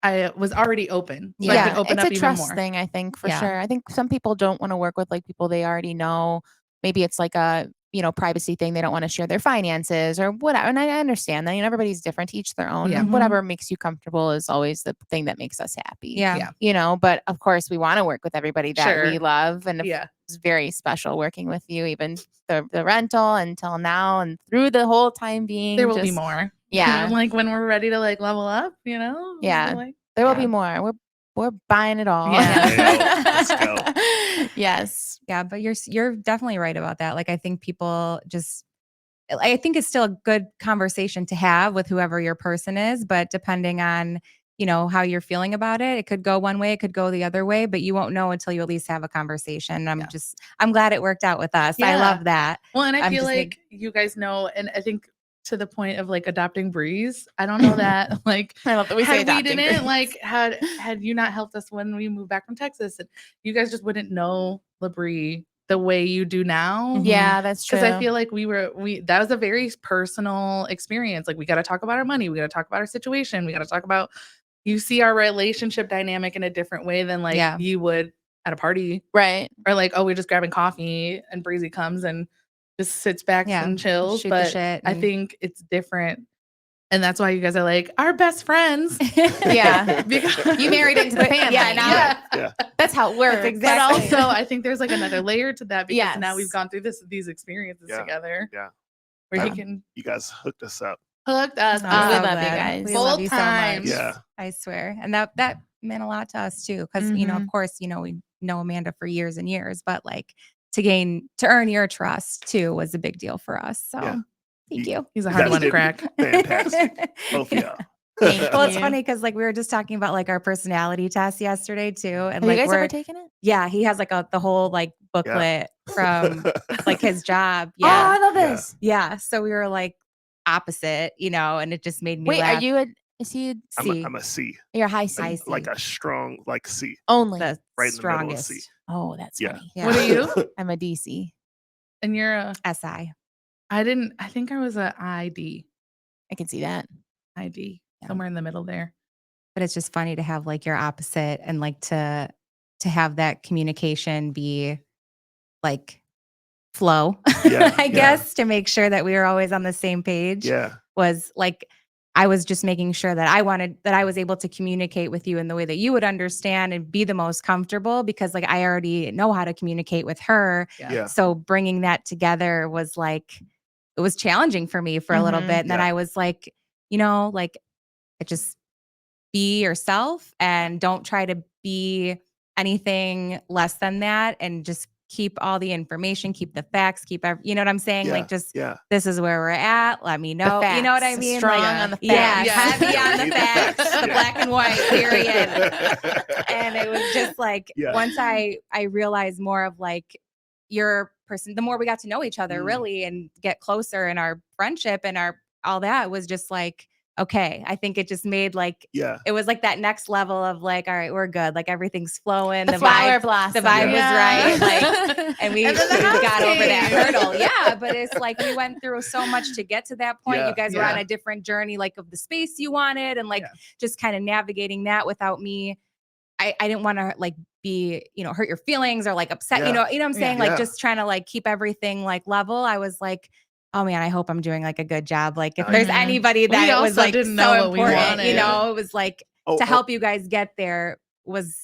I was already open. So I could open it's up a even trust more. thing, I think, for sure. I think some people don't want to work with like people they already know. Maybe it's like a privacy thing. They don't want to share their finances or whatever. And I understand that. Everybody's different, each their own. Yeah. Whatever makes you comfortable is always the thing that makes us happy. Yeah. But of course we want to work with everybody that we love. And it's very special working with you, even the rental until now and through the whole time being. There will be more. Yeah. Like when we're ready to like level up, Yeah. Like, there will be more. We're buying it all. Yeah. Let's go. Yes. Yeah, but you're definitely right about that. Like, I think people I think it's still a good conversation to have with whoever your person is, but depending on, how you're feeling about it, it could go one way, it could go the other way, but you won't know until you at least have a conversation. I'm glad it worked out with us. Yeah. I love that. Well, and I feel like you guys know, and I think to the point of like adopting Breeze, I don't know that like I love that we say had we adopting didn't Breeze. like had you not helped us when we moved back from Texas, and you guys just wouldn't know Lebree the way you do now. Yeah, that's true. Because I feel like that was a very personal experience. Like, we got to talk about our money, we got to talk about our situation, we got to talk about, you see our relationship dynamic in a different way than like you would at a party, right? Or like, oh, we're just grabbing coffee and Breezy comes and just sits back and chills. Shoot but the shit I think it's different. And that's why you guys are like our best friends. Yeah. Because you married into the family. Yeah. That's how it works. Exactly. But also I think there's like another layer to that, because now we've gone through these experiences together. Yeah. Where you guys hooked us up. Hooked us We up. love you guys. We Both love you so times. much. Yeah. I swear. And that meant a lot to us too. Because, of course, we know Amanda for years and years, but like to earn your trust too was a big deal for us. So thank you. He's a hard one to crack. Fantastic. Both of y'all. Thank Well, it's you. funny because like we were just talking about like our personality test yesterday too, and Have like you guys we're ever taken it? yeah, he has like the whole like booklet from like his job. Oh, Yeah, I love Yeah. this. yeah. So we were like opposite, and it just made me Wait, laugh. is he C, I'm a C, you're high C? I like see. a strong like C, Only. The right in the middle of C. strongest. Oh, that's Yeah. funny. Yeah. What are you? I'm a DC. And you're a SI. I think I was a ID. I can see that. ID. Yeah. Somewhere in the middle there. But it's just funny to have like your opposite and like to have that communication be like flow, Yeah, I yeah. guess, to make sure that we were always on the same page. Yeah. Was like I was just making sure that I was able to communicate with you in the way that you would understand and be the most comfortable, because like I already know how to communicate with her. Yeah. So bringing that together was like, it was challenging for me for a little Mhm. bit. And then Yeah. I was like, like it just be yourself and don't try to be anything less than that, and just keep all the information, keep the facts, you know what I'm saying? Yeah. Like just Yeah. this is where we're at. Let me The know. You know what I facts. mean? Strong Like, on the yeah, facts. Yeah. heavy on We the need the facts, facts. the Yeah. black and white, period. And it was just like Yeah. once I realized more of like your person, the more we got to know each other really and get closer in our friendship and our all that was just like, okay, I think it just made like Yeah. it was like that next level of like, all right, we're good. Like everything's flowing. The flower blossom. the vibe was right. Like, And we And then the house got over that came. hurdle. Yeah. But it's like we went through so much to get to that point. Yeah, You guys were yeah. on a different journey, like of the space you wanted and like Yeah. just kind of navigating that without me. I didn't want to like be, hurt your feelings or like upset, Yeah. you know what I'm saying? Yeah. Like just trying to like keep everything like level. I was like, oh man, I hope I'm doing like a good job. Like if there's Mhm. anybody that We it was also like didn't so know what we important, wanted. it was like Oh, to help you guys get there was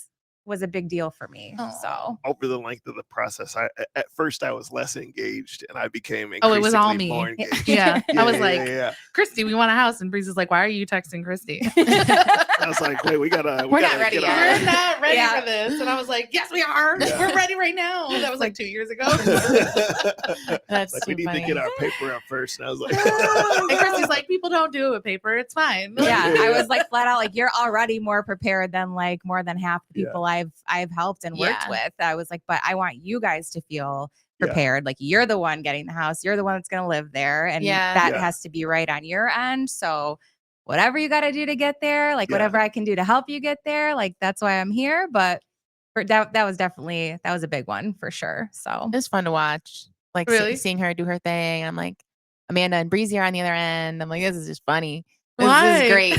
a big deal for me. Aw. So over the length of the process, at first I was less engaged, and I became Oh, it was all increasingly more me. engaged. Yeah. I was like, yeah. Christy, we want a house. And Breeze is like, why are you texting Christy? I was like, wait, we gotta. We're not ready get yet. We're not ready Yeah. for this. And I was like, yes, we are. Yeah. We're ready right now. That was like 2 years ago. That's like we too need funny. to get our paper up first. And I was like, And Christy's like, people don't do it with paper. It's fine. yeah, Yeah. I was like flat out like you're already more prepared than like more than half the Yeah. people I've helped and worked Yeah. with. I was like, but I want you guys to feel Yeah. prepared. Like you're the one getting the house. You're the one that's going to live there. And Yeah. that Yeah. has to be right on your end. So whatever you got to do to get there, like Yeah. whatever I can do to help you get there, like that's why I'm here. But that was a big one for sure. So It was fun to watch. Like Really? seeing her do her thing. I'm like, Amanda and Breezy are on the other end. I'm like, this is just funny. This Why? is great.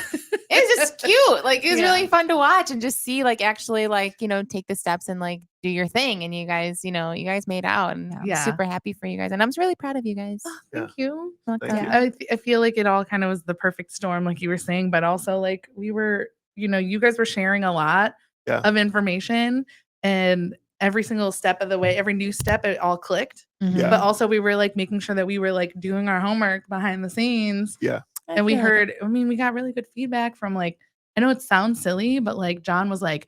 It's just cute. Like it was Yeah. really fun to watch and just see like actually like, take the steps and like do your thing. And you guys, you guys made out and I'm Yeah. super happy for you guys. And I'm really proud of you guys. Thank you. Welcome. Thank you. I feel like it all kind of was the perfect storm, like you were saying, but also like we were, you guys were sharing a lot Yeah. of information, and every single step of the way, every new step, it all clicked. Mhm. Yeah. But also we were like making sure that we were like doing our homework behind the scenes. Yeah. I And we feel like heard, we got really good feedback from like, I know it sounds silly, but like John was like,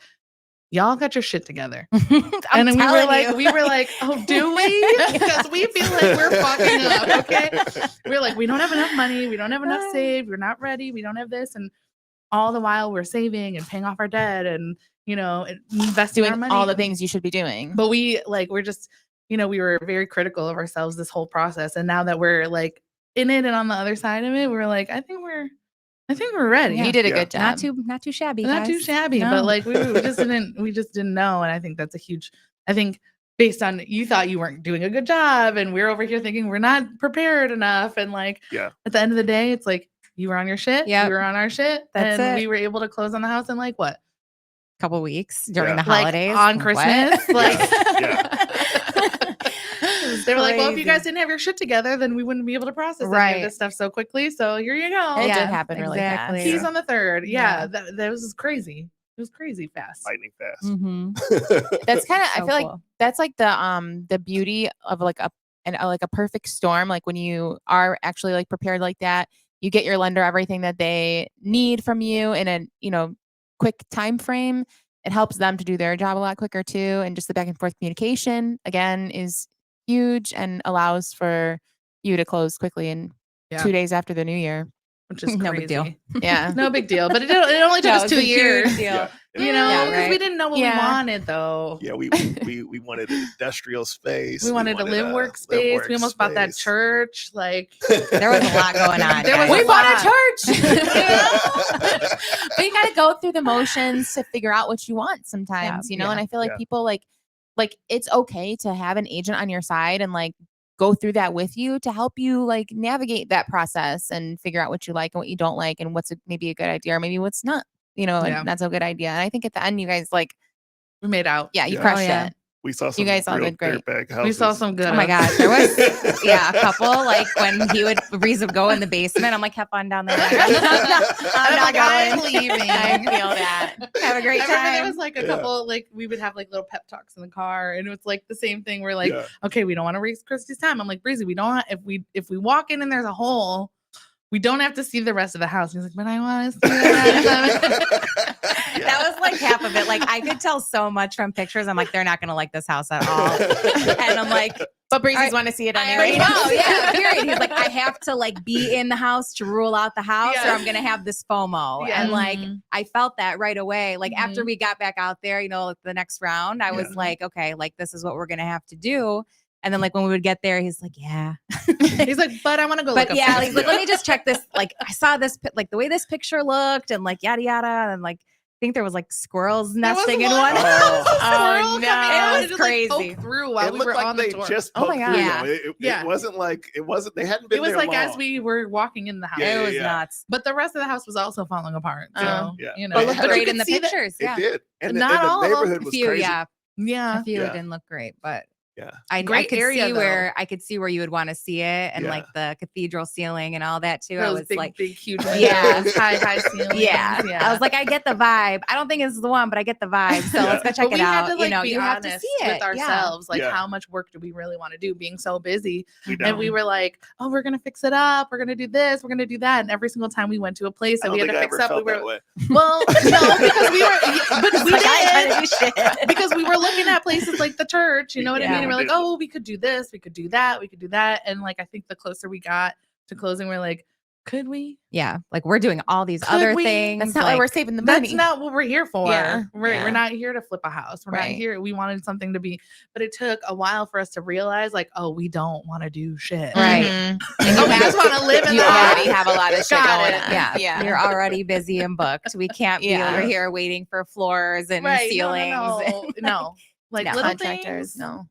y'all got your shit together. And then we were like, oh, do we? Because we feel like we're fucking up. Okay. We're like, we don't have enough money. We don't have enough saved. We're not ready. We don't have this. And all the while we're saving and paying off our debt and, investing our doing money. all the things you should be doing. But we're just, we were very critical of ourselves this whole process. And now that we're like in it and on the other side of it, we're like, I think we're ready. You did a Yeah. good job. not too shabby. Not too guys. shabby, No. but like we just didn't know. And I think that's I think based on you thought you weren't doing a good job and we're over here thinking we're not prepared enough. And like, Yeah. at the end of the day, it's like you were on your shit. Yep. We were on our shit. That's and it. we were able to close on the house in like what? Couple weeks during Yeah. the Like holidays on What? Christmas. Like was they were like, well, if you crazy. guys didn't have your shit together, then we wouldn't be able to process any Right. of this stuff so quickly. So here you go. It Yeah, did happen really exactly. fast. Keys on the third. Yeah. Yeah. That was crazy. It was crazy fast. lightning fast. Mm-hmm. That's kind of I So feel like cool. that's like the beauty of like a perfect storm. Like when you are actually like prepared like that, you get your lender everything that they need from you in a quick time frame. It helps them to do their job a lot quicker too. And just the back and forth communication again is huge and allows for you to close quickly in Yeah. 2 days after the new year. which is No crazy. big deal. Yeah. No big deal. But it only took No, us it's 2 a huge years. deal. You know, Yeah, because we right. didn't know what we wanted though. Yeah, we wanted an industrial space. We wanted a live work space. We almost bought that church. Like There was a lot going on. There was guys. We a bought lot. a church. But you got to go through the motions to figure out what you want sometimes, you know? And I feel like people like it's okay to have an agent on your side and like go through that with you to help you like navigate that process and figure out what you like and what you don't like and what's maybe a good idea or maybe what's not, you know, and that's a good idea. And I think at the end you guys like we made out. Yeah, you crushed it. We saw some you guys all real did great. dirtbag houses. We saw some good. Oh my gosh, there was a couple like when he would go in the basement. I'm like, have fun down there. I'm not I'm going. leaving. I feel that. Have a great I remember there time. was like a couple, like we would have like little pep talks in the car, and it was like the same thing. We're like, okay, we don't want to waste Christie's time. I'm like, Breezy, we don't. If we walk in and there's a hole, we don't have to see the rest of the house. He's like, but I want to see the rest of it. That was like half of it. Like I could tell so much from pictures. I'm like, they're not going to like this house at all. And I'm like, but Breezy's want to see it I anyway. already know, yeah, period. He's like, I have to like be in the house to rule out the house or I'm going to have this FOMO. Yeah. And like, I felt that right away. Like after we got back out there, you know, like the next round, I was like, okay, like this is what we're going to have to do. And then like when we would get there, he's like, yeah. He's like, but I want to go. But yeah, he's like, let me just check this. Like I saw this, like the way this picture looked and like yada, yada. And like, I think there was like squirrels nesting in one. Oh no. It was crazy. Like, through while It we looked were like on the they tour. just Oh my poked God. through, Yeah. It wasn't like they hadn't been It was there like long. as we were walking in the house. It was nuts. But the rest of the house was also falling apart. So, you know, But looked But great you in the could see that- pictures. It Yeah. did, and Not the all of them. neighborhood A was few, crazy. yeah. Yeah. A few Yeah. didn't look great, but Yeah, I Great could area, see though. where I could see where you would want to see it and Yeah. like the cathedral ceiling and all that too. I Those was big, like, big, huge Yeah. windows, high ceilings. yeah. I was like, I get the vibe. I don't think it's the one, but I get the vibe. So let's go check But it we had out. to, like, You know, be you have to honest see it with ourselves. Like, Yeah. how much work do we really want to do being so busy? we And don't. we were like, oh, we're going to fix it up. We're going to do this. We're going to do that. And every single time we went to a place I that don't we had think to I fix ever up, we felt were, that way. well, no, because we were, but we Like, I ain't did. trying to do shit. Because we were looking at places like the church, you know what I Yeah. mean? And we're like, We did. oh, we could do this, we could do that, we could do that. And like, I think the closer we got to closing, we're like, could we? Yeah. Like we're doing all these Could other we? things. That's not like, why we're saving the money. That's not what we're here for. Yeah. We're not here to flip a house. We're not Right. here. We wanted something to be, but it took a while for us to realize, like, oh, we don't want to do shit. Right. Mhm. Oh, we just want to live in You the already house. have a lot of shit Got going it. on. Yeah. Yeah. You're already busy and booked. We can't be Yeah. over here waiting for floors and Right. ceilings. No. Like No. little Contractors, things. no.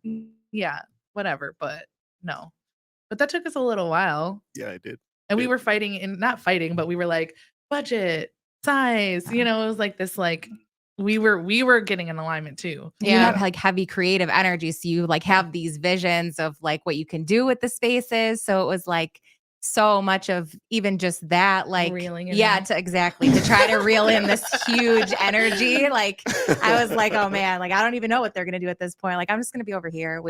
Yeah. Whatever. But no. But that took us a little while. Yeah, I did. And we Yeah. were fighting and not fighting, but we were like, budget, size, you know, it was like this, like we were getting in alignment too. You have like heavy creative energy. So you like have these visions of like what you can do with the spaces. So it was like so much of even just that, like, Reeling it yeah, in. to try to reel in this huge energy. Like I was like, oh man, like I don't even know what they're going to do at this point. Like I'm just going to be over here.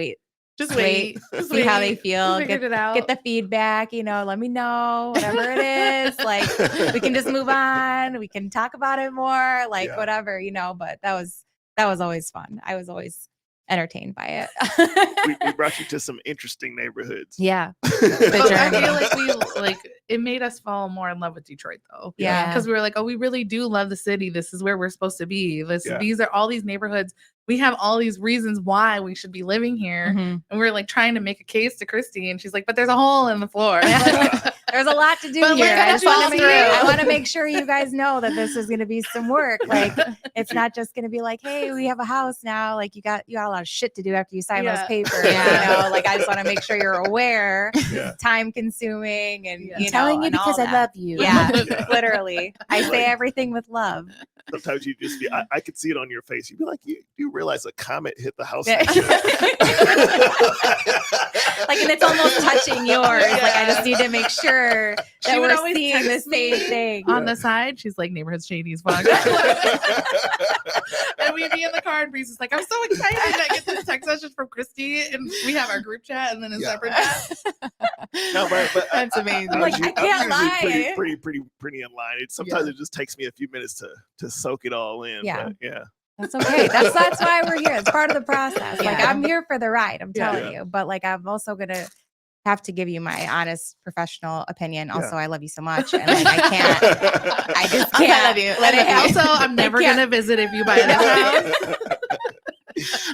Just wait. Just see how they wait. feel, We figured it out. get the feedback, you know, let me know whatever it is. Like we can just move on. We can talk about it more, like Yeah. whatever, you know, but that was always fun. I was always entertained by it. We brought you to some interesting neighborhoods. Yeah. But I journey. feel like it made us fall more in love with Detroit though. Yeah. Because we were like, oh, we really do love the city. This is where we're supposed to be. Yeah. These are all these neighborhoods. We have all these reasons why we should be living here. Mhm. And we're like trying to make a case to Christie. And she's like, but there's a hole in the floor. There's a lot to do But we're here. gonna I just fall want to through. I want to make sure you guys know that this is going to be some work. Like it's not just going to be like, hey, we have a house now. Like you got a lot of shit to do after you sign those Yeah. papers. Yeah. You know, like I just want to make sure you're aware. Yeah. It's time consuming and Yeah. you know, telling you and all because I that. love you. Yeah, Yeah. literally. I say everything with love. Sometimes you just be, I could see it on your face. You'd be like, you realize a comet hit the house. Yeah. next year?" Like, and it's almost touching yours. Like, I just Yeah. need to make sure She that would we're always seeing the text same me thing. on the side. She's like, neighborhood shady as fuck. And we'd be in the car and Breeze is like, I'm so excited. I get this text message from Christie and we have our group chat and then a Yeah. separate chat. No, but That's amazing. I'm Like, usually- I can't I'm usually lie. pretty in line. Sometimes it just takes me a few minutes to soak it all in. Yeah. But yeah. That's okay. That's why we're here. It's part of the process. Like Yeah. I'm here for the ride. I'm Yeah. telling you. But like I'm also gonna have to give you my honest professional opinion. Yeah. Also, I love you so much. And like, I just can't. I love you. let it Also, happen. I'm never going to visit if you buy this house.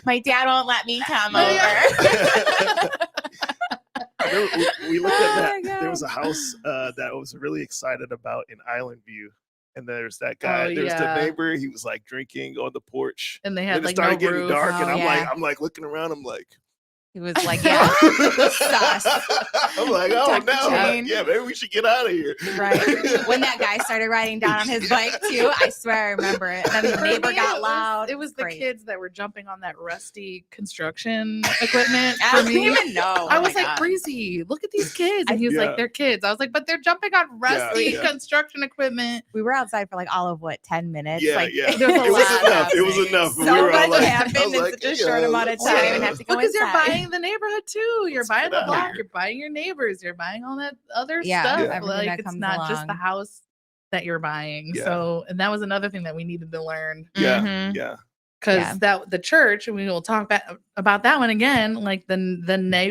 My dad won't let me come Oh, over. We looked at Oh that. my God. There was a house that I was really excited about in Island View. And there's that guy. Oh, There's the yeah. neighbor. He was like drinking on the porch. And they And had then it like started no getting roof. dark, and Oh, I'm like looking around. I'm like, He was like, yeah, sus. I'm like, oh Tuck the no, chain. yeah, maybe we should get out of here. Right. When that guy started riding down on his bike too, I swear I remember it. Then the For neighbor me, got loud. It was the Great. kids that were jumping on that rusty construction equipment. I For don't me, even know. I Oh was my like, God. Breezy, look at these kids. And he was Yeah. like, they're kids. I was like, but they're jumping on rusty yeah. construction equipment. We were outside for like all of 10 minutes. Yeah, like, yeah. There's a It was lot enough. It happening. was enough. So We were all much like, happened I was in like, such a short amount of let's We don't time. even have to go Because you're inside. buying the neighborhood too. You're Let's buying get the outta block. here. You're buying your neighbors. You're buying all that other Yeah, stuff. Yeah. everything Like that it's comes not just the along. house that you're buying. Yeah. So, and that was another thing that we needed to learn. Yeah, Mhm. yeah. Because Yeah. that the church, and we will talk about that one again. Like the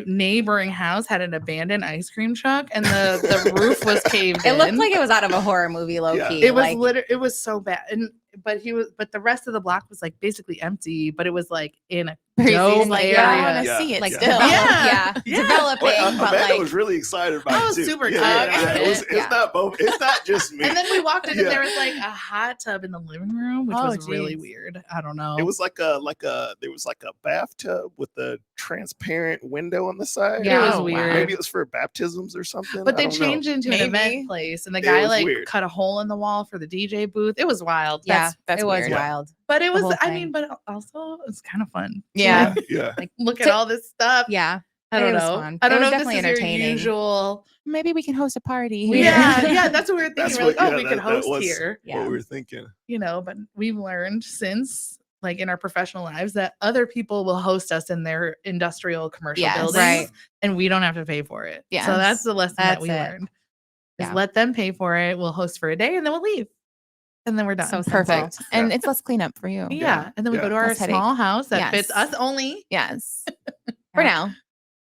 neighboring house had an abandoned ice cream truck, and the roof was caved in. It looked like it was out of a horror movie, low Yeah. key. It was like, it was so bad. But the rest of the block was like basically empty, but it was like in a Breezy's dome like, area. yeah, I want to Yeah, see it like yeah. still. Yeah. developing, Well, but Amanda like was really excited about I it was too. super yeah, excited about It's it. not both. It's not just me. And then we walked in and Yeah. there was like a hot tub in the living room, which Oh, was really geez. weird. I don't know. It was there was like a bathtub with a transparent window on the side. It was Oh, wow. weird. Maybe it was for baptisms or something. But I they don't know. changed it into an Maybe. event place, and the It guy was like weird. cut a hole in the wall for the DJ booth. It was wild. yeah, that's it was weird. Yeah. wild. But it was, whole I thing. mean, but also it's kind of fun. Yeah. Yeah. Look at To- all this stuff. Yeah, I don't it was know. fun. I don't It was know if this definitely is your entertaining. usual. Maybe we can host a party. Yeah, that's what we were thinking. That's We're like, what- oh, yeah, we could that host was- here, Yeah. What we were thinking. but we've learned since, like in our professional lives, that other people will host us in their industrial commercial Yes. buildings, Right. and we don't have to pay for it. Yes. So that's the lesson that That's we it. learned. Is Yeah. let them pay for it. We'll host for a day, and then we'll leave, and then we're done. So Perfect. simple. And Yeah. it's less cleanup for you. yeah, and then we Yeah. go to our Less headache. small house that fits Yes. us only. Yes. For Yeah. now.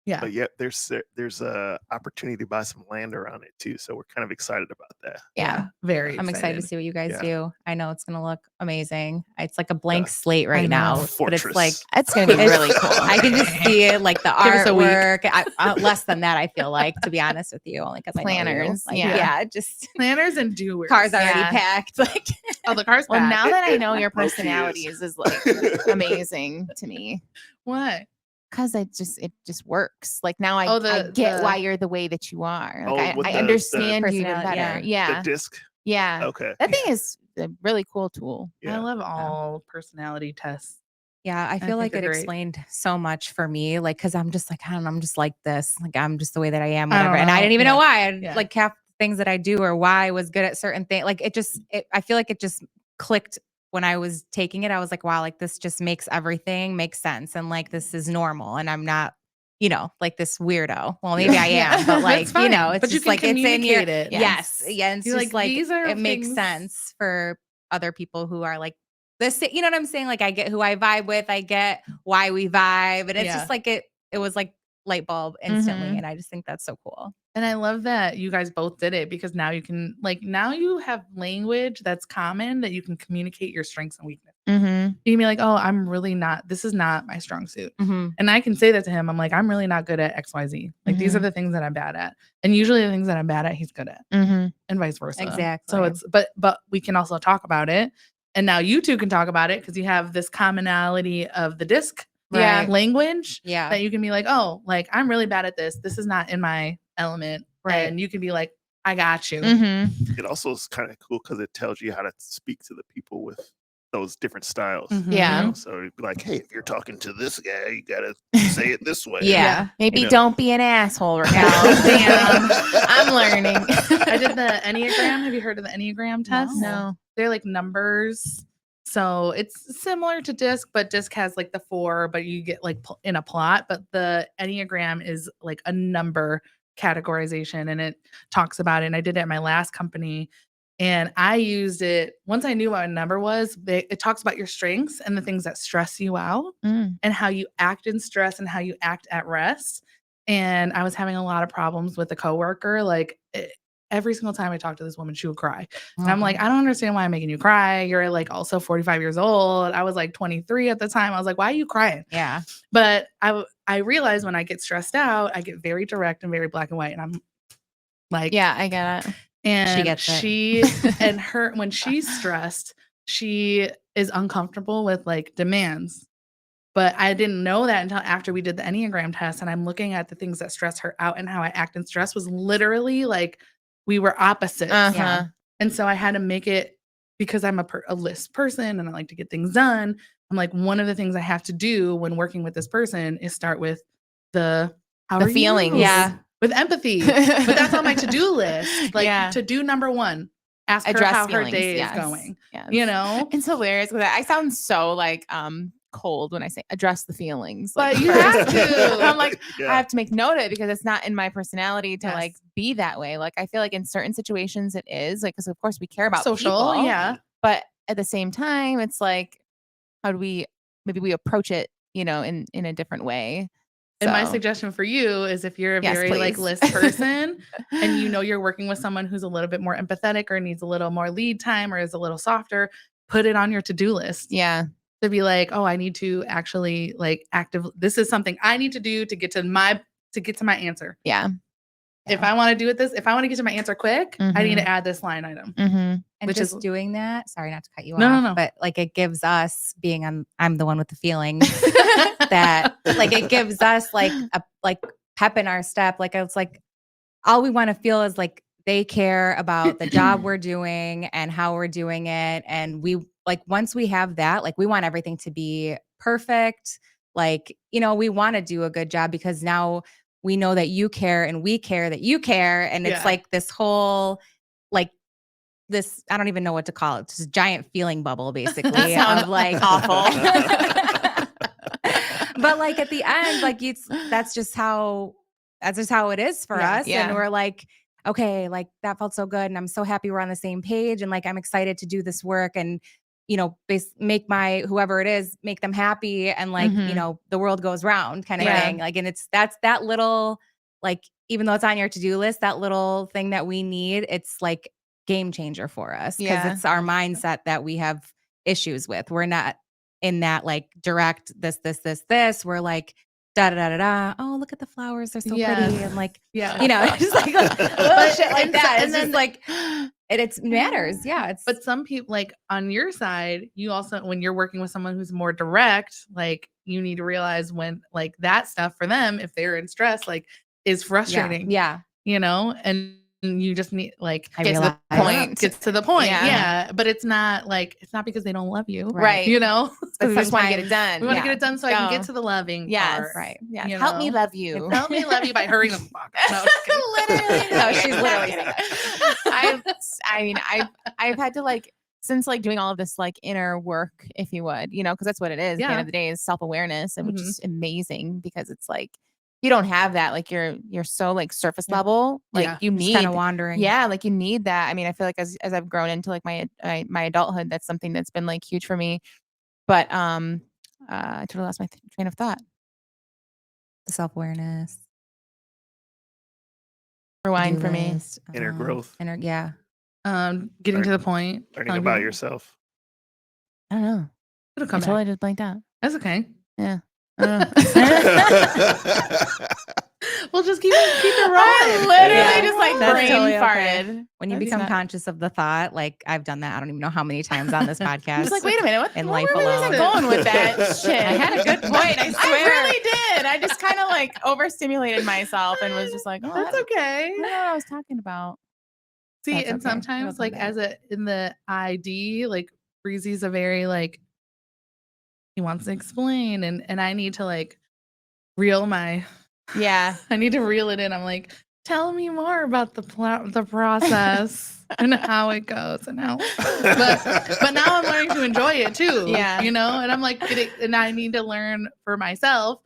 Yeah. But yet there's a opportunity to buy some land around it too. So we're kind of excited about that. Yeah. Very. I'm excited to see what you guys Yeah. do. I know it's gonna look amazing. It's like a blank Yeah. slate I right now, know. but it's Fortress. like It's going to be It's- really cool. I can just see it, like the Give us a week. artwork. Less than that, I feel like, to be honest with you, only because Planners, Like, yeah. yeah, just planners and doers. cars already Yeah. packed. Like, Oh, the car's Well, packed. now that I know your Low-key is. personalities is like amazing to me. What? Because it just works. Like now I get the- why you're the way that you are. Oh, Like with I the understand you even personality, better. The Yeah. disc. Yeah. Okay. That thing is a really cool tool. Yeah. I love all personality tests. yeah, I feel think like they're it great. explained so much for me. Like, because I'm just like, I don't know, I'm just like this. Like, I'm just the way that I am, I don't whatever. And I know, didn't even yeah. know why. Yeah. Like half the things that I do or why I was good at certain things. Like, I feel like it just clicked when I was taking it. I was like, wow, like this just makes everything make sense. And like, this is normal. And I'm not, like this weirdo. Well, maybe I Yeah. am, but like, That's fine. it's But you just can like, it's in your, communicate it. yes. Yeah. And it's You're just like, like, these are it makes things- sense for other people who are like, this, you know what I'm saying? Like I get who I vibe with, I get why we vibe. And it's Yeah. just like, it was like light bulb instantly. Mhm. And I just think that's so cool. And I love that you guys both did it, because now you can, now you have language that's common that you can communicate your strengths and weaknesses. Mm-hmm. You can be like, oh, this is not my strong suit. And I can say that to him. I'm like, I'm really not good at XYZ. Like, these are the things that I'm bad at. And usually the things that I'm bad at, he's good at, Mm-hmm. and vice versa. Exactly. So it's, but we can also talk about it. And now you two can talk about it because you have this commonality of the disc Yeah. language Yeah. that you can be like, oh, like I'm really bad at this. This is not in my element. Right. And you can be like, I got you. Mm-hmm. It also is kind of cool because it tells you how to speak to the people with those different styles. Mhm. Yeah. So it'd be like, hey, if you're talking to this guy, you gotta say it this way. Yeah. Maybe You know. don't be an asshole right now. Damn. I'm learning. I did the Enneagram. Have you heard of the Enneagram test? No. They're like numbers. So it's similar to DISC, but DISC has like the 4, but you get like in a plot. But the Enneagram is like a number categorization, and it talks about it. And I did it at my last company, and I used it once I knew what a number was. It talks about your strengths and the things that stress you out, Mm. and how you act in stress and how you act at rest. And I was having a lot of problems with a coworker. Like every single time I talked to this woman, she would cry. And I'm like, I don't understand why I'm making you cry. You're like also 45 years old. I was like 23 at the time. I was like, why are you crying? Yeah. But I realize when I get stressed out, I get very direct and very black and white. And I'm like, yeah, I get it. And she gets it. And her, when she's stressed, she is uncomfortable with like demands. But I didn't know that until after we did the Enneagram test. And I'm looking at the things that stress her out, and how I act in stress was literally like we were opposites. Uh-huh. And so I had to make it, because I'm a list person and I like to get things done. I'm like, one of the things I have to do when working with this person is start with the feelings. Yeah. With empathy. But that's on my to-do list. Like to do number 1, ask her how her day is going. Yes. You know? It's hilarious because I sound so like cold when I say address the feelings. Like, but you have to. I'm like, I have to make note of it because it's not in my personality to like be that way. Like I feel like in certain situations it is, like, because of course we care about social people, yeah. But at the same time, it's like, how do we approach it, you know, in a different way. And my suggestion for you is, if you're a very like list person and you know you're working with someone who's a little bit more empathetic or needs a little more lead time or is a little softer, put it on your to-do list. Yeah. To be like, oh, I need to actually like this is something I need to do to get to my answer. Yeah. If I want to do it if I want to get to my answer quick, I need to add this line item. And which just is doing that, sorry not to cut you off, no. But like it gives us, being I'm the one with the feelings, that like it gives us like a pep in our step. Like it's like all we want to feel is like they care about the job we're doing and how we're doing it. And we like, once we have that, like we want everything to be perfect. Like, you know, we want to do a good job because now we know that you care and we care that you care. And it's like this whole, like, this, I don't even know what to call it. It's a giant feeling bubble, basically. Sounds of like awful. But like at the end, like that's just how it is for us. Yeah. And we're like, okay, like that felt so good. And I'm so happy we're on the same page. And like, I'm excited to do this work and, you know, make whoever it is, make them happy. And like, you know, the world goes round kind of thing. Like, and that's that little, like, even though it's on your to-do list, that little thing that we need, it's like game changer for us. Cause it's our mindset that we have issues with. We're not in that like direct this. We're like, da da da da da. Oh, look at the flowers; they're so pretty, and like, you know, just like little shit like that. And then like, it matters. Yeah, but some people, like on your side, you also, when you're working with someone who's more direct, like you need to realize when like that stuff for them, if they're in stress, like is frustrating. Yeah, you know, and you just need like get to the point. Yeah. But it's not because they don't love you. Right. You know, we just want to get it done. We want to get it done so I can get to the loving part. Right. Yeah. You Help know? me love you. Help me love you by hurrying the fuck. No, literally. No, she's literally saying that. I've had to like, since like doing all of this like inner work, if you would, you know, because that's what it is. At the end of the day is self-awareness, and which is amazing because it's like, you don't have that, like you're so like surface level, like you need kind of wandering. Yeah, like you need that. I mean, I feel like as I've grown into like my adulthood, that's something that's been like huge for me. But I totally lost my train of thought. Self-awareness. Rewind for me. Inner growth. Yeah. Getting to the point. Learning about yourself. I don't know. It'll come totally just blanked out. That's okay. Yeah. We'll just keep it rolling. Literally just like That's brain totally farted. Okay. When you become conscious of the thought, like I've done that. I don't even know how many times on this podcast. I was like, wait a minute, in where life was I alone. going with that shit? I had a good point. I swear. I really did. I just kind of like overstimulated myself and was just like, oh, that's okay. I don't know what I was talking about. See, That's and okay. sometimes like in the ID, like Breezy's a very like, he wants to explain and I need to like reel I need to reel it in. I'm like, tell me more about the process and how it goes and how but now I'm learning to enjoy it too. Yeah. You know, and I'm like, and I need to learn for myself.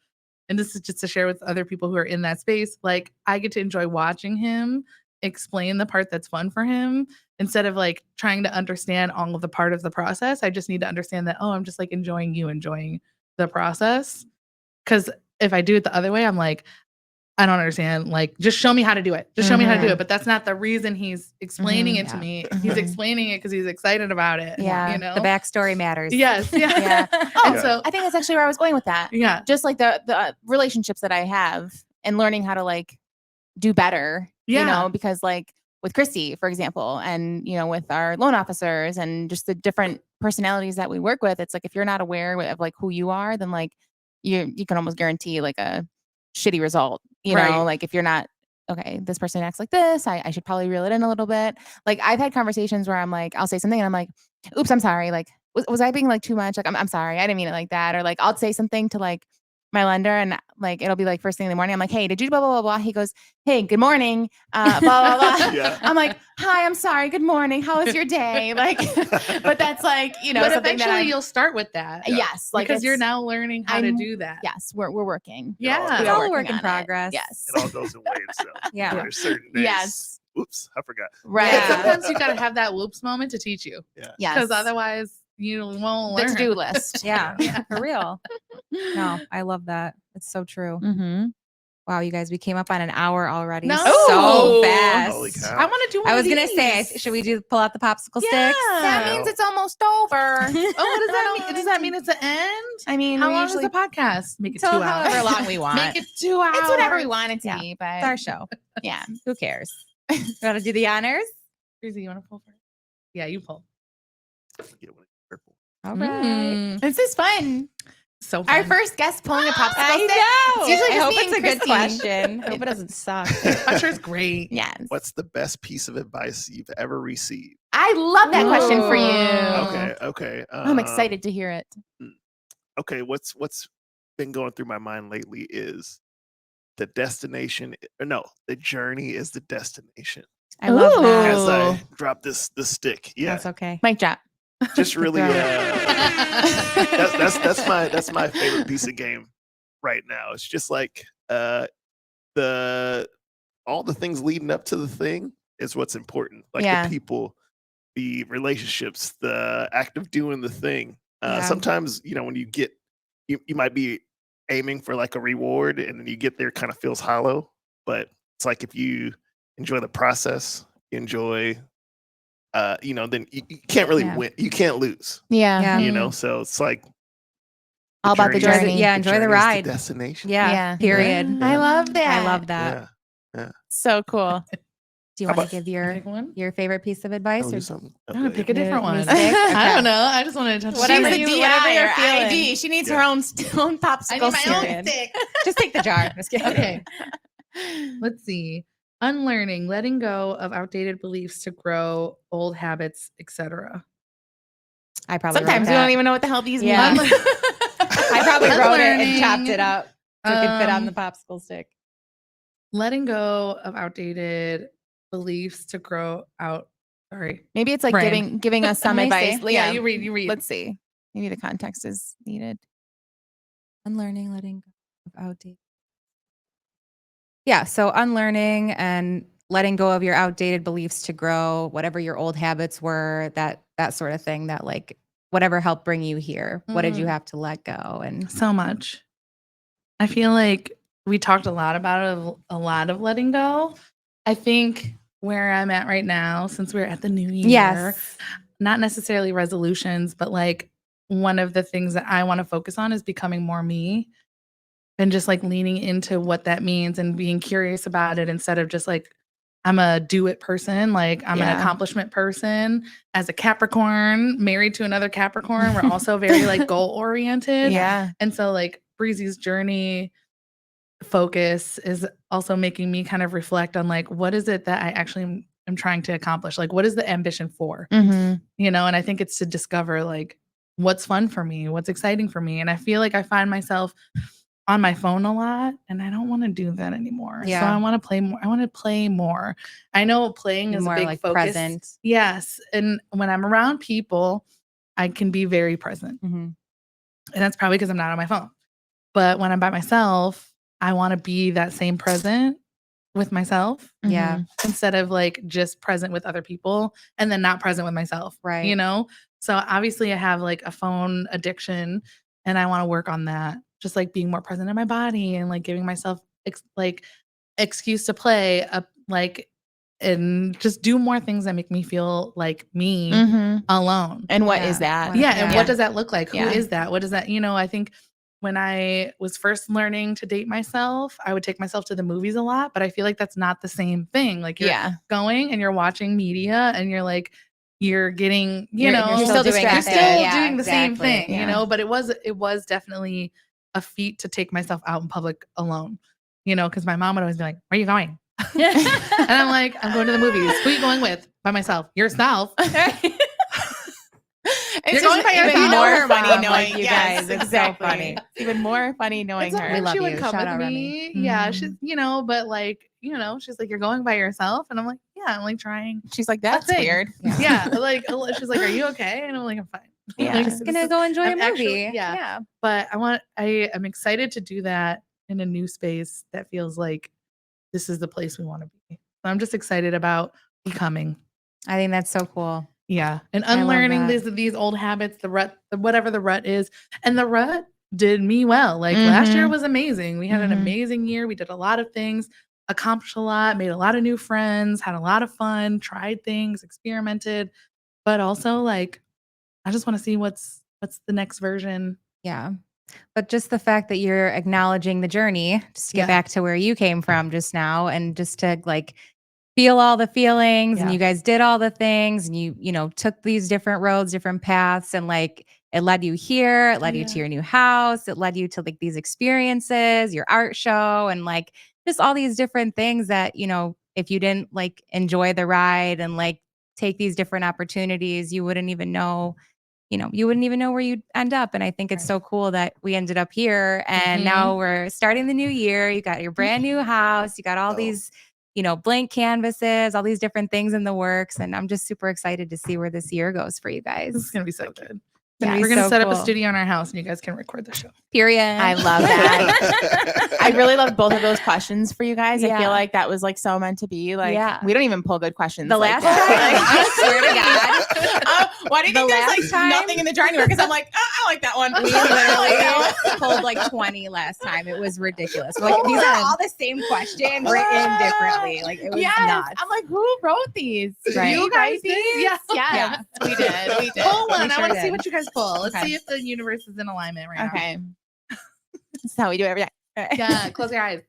And this is just to share with other people who are in that space. Like I get to enjoy watching him explain the part that's fun for him instead of like trying to understand all of the part of the process. I just need to understand that, oh, I'm just like enjoying the process. Because if I do it the other way, I'm like, I don't understand. Like, just show me how to do it. Just show me how to do it. But that's not the reason he's explaining it to me. He's explaining it because he's excited about it. Yeah. You know, The backstory matters. Yes. Yeah. Oh, So I think that's actually where I was going with that. yeah. Just like the relationships that I have and learning how to like do better, you know, because like with Christie, for example, and, you know, with our loan officers and just the different personalities that we work with, it's like, if you're not aware of like who you are, then like you can almost guarantee like a shitty result, you know, like if you're not, okay, this person acts like this, I should probably reel it in a little bit. Like I've had conversations where I'm like, I'll say something and I'm like, oops, I'm sorry. Like, was I being like too much? Like, I'm sorry. I didn't mean it like that. Or like, I'll say something to like my lender and like, it'll be like first thing in the morning. I'm like, hey, did you blah, blah, blah, blah. He goes, hey, good morning. Blah, blah, blah. Yeah. I'm like, hi, I'm sorry. Good morning. How was your day? Like, but that's like, you know, But something eventually that you'll start with that. yes. Like, Because you're now learning how to do that. Yes. We're working. Yeah. It's We are all a working work in on it. progress. Yes. It all goes in waves, though. Yeah. There's certain days. Yes. Oops, I forgot. Right. But sometimes you got to have that whoops moment to teach you. Yeah. Yes. Because otherwise you won't the learn. to-do list. Yeah. For real. No, I love that. It's so true. Mm-hmm. Wow, you guys, we came up on an hour already. No. So fast. Holy cow. I want to do one I was of going to say, these. should we pull out the popsicle sticks? That means it's almost over. Oh, what does that mean? Does that mean it's the end? I mean, How we long usually is the podcast? Make it 2 till hours. however long we want. Make it 2 hours. It's whatever we want it to Yeah. be, but It's our show. yeah. Who cares? You want to do the honors? Chrissy, you want to pull first? Yeah, you pull. Get one purple. All right. This is fun. So fun. Our first guest pulling a popsicle I stick. know. It's usually I just hope me it's a and good Christy. question. I hope it doesn't suck. Usher's great. Yes. What's the best piece of advice you've ever received? I love that question for you. Okay, okay. I'm excited to hear it. Okay, what's been going through my mind lately is the destination. No, the journey is the destination. I love Ooh. that. As I drop this stick, yeah, That's okay. Mic drop. just really. That's my favorite piece of game right now. It's just like all the things leading up to the thing is what's important. Like Yeah. the people, the relationships, the act of doing the thing. Yeah. Sometimes, you know, when you get, you might be aiming for like a reward and then you get there, it kind of feels hollow. But it's like if you enjoy the process, you enjoy, you know, then you can't really Yeah. win. You can't lose, Yeah. Yeah. you know? So it's like All about the journey. Yeah, enjoy the journey is ride. destination. Yeah. Yeah. Period. I love that. I love that. Yeah. So cool. Do you How want to about- give Pick one? your favorite piece of advice? I'll Or do something. I'm gonna Okay. pick a different New one. stick? I Okay. don't know. I just wanted to touch. Whatever She's a you- DI whatever you're or feeling. ID. She needs Yeah. her own popsicle I need my own stick. stick. Just take the jar. Just kidding. Okay. Let's see. Unlearning, letting go of outdated beliefs to grow old habits, etc. I probably Sometimes wrote we that. don't even know what the hell these Yeah. mean. I probably wrote it and Unlearning. chopped it up so it could fit on the Um, popsicle stick. Letting go of outdated beliefs to grow out. Sorry. Maybe it's like Brand. giving us some Let me advice. see. Yeah, you read. Let's see. Maybe the context is needed. Unlearning, letting go of outdated. Yeah, so unlearning and letting go of your outdated beliefs to grow whatever your old habits were, that sort of thing, that like whatever helped bring you here. What did you Mhm. have to let go? And So much. I feel like we talked a lot about a lot of letting go. I think where I'm at right now, since we're at the new year, yes, not necessarily resolutions, but like one of the things that I want to focus on is becoming more me and just like leaning into what that means and being curious about it instead of just like, I'm a do it person. Like I'm an Yeah. accomplishment person. As a Capricorn, married to another Capricorn, we're also very like goal oriented. Yeah. And so like Breezy's journey focus is also making me kind of reflect on like, what is it that I actually am trying to accomplish? Like, what is the ambition for? Mm-hmm. You know, and I think it's to discover like what's fun for me, what's exciting for me. And I feel like I find myself on my phone a lot and I don't want to do that anymore. So Yeah. I want to play more. I want to play more. I know playing be is more a big like focus. present. Yes. And when I'm around people, I can be very present. Mhm. And that's probably because I'm not on my phone. But when I'm by myself, I want to be that same present with myself Yeah, instead of like just present with other people and then not present with myself. Right. You know? So obviously I have like a phone addiction and I want to work on that. Just like being more present in my body and like giving myself like excuse to play and just do more things that make me feel like me alone. And what is that? Yeah. And what does that look like? Who Yeah. is that? What does that, I think when I was first learning to date myself, I would take myself to the movies a lot, but I feel like that's not the same thing. Like you're going and you're watching media and you're like, you're getting, you're still distracted. You're still doing the same thing, but it was definitely a feat to take myself out in public alone, because my mom would always be like, where are you going? And I'm like, I'm going to the movies. Who are you going with? By myself. Yourself. It's You're going by even yourself. more funny knowing you guys. It's so funny. It's even more funny knowing her. We love she would you. come Shout with out, me. Remy. Yeah, she's, but like, she's like, you're going by yourself, and I'm like, yeah, I'm like trying. She's like, that's weird. Yeah, like she's like, are you okay? And I'm like, I'm fine. Yeah, like, just gonna go enjoy a movie. Actually, yeah. But I am excited to do that in a new space that feels like this is the place we want to be. So I'm just excited about becoming. I think that's so cool. Yeah. And unlearning these old habits, the rut, whatever the rut is. And the rut did me well. Like last year was amazing. We had an amazing year. We did a lot of things, accomplished a lot, made a lot of new friends, had a lot of fun, tried things, experimented, but also like, I just want to see what's the next version. Yeah. But just the fact that you're acknowledging the journey, just to get back to where you came from just now, and just to like feel all the feelings, and you guys did all the things, and you took these different roads, different paths, and like it led you here, it led you to your new house, it led you to like these experiences, your art show, and like just all these different things that, if you didn't like enjoy the ride and like take these different opportunities, you wouldn't even know where you'd end up. And I think it's so cool that we ended up here, and now we're starting the new year. You got your brand new house, you got all these blank canvases, all these different things in the works. And I'm just super excited to see where this year goes for you guys. This is going to be so good. Yeah, we're going to set up a studio in our house and you guys can record the show. Period. I love that. I really love both of those questions for you guys. I feel like that was like so meant to be. Like we don't even pull good questions. The last time, I swear to God. Why do you think there's like nothing in the drawing room? Because I'm like, I like that one. We literally pulled like 20 last time. It was ridiculous. Like these are all the same questions written differently. Like it was nuts. I'm like, who wrote these? Right. You guys did? Yes. Yeah. We did. Pull one. I want to see what you guys pull. Let's see if the universe is in alignment right now. Okay. That's how we do it every day. Yeah. Close your eyes.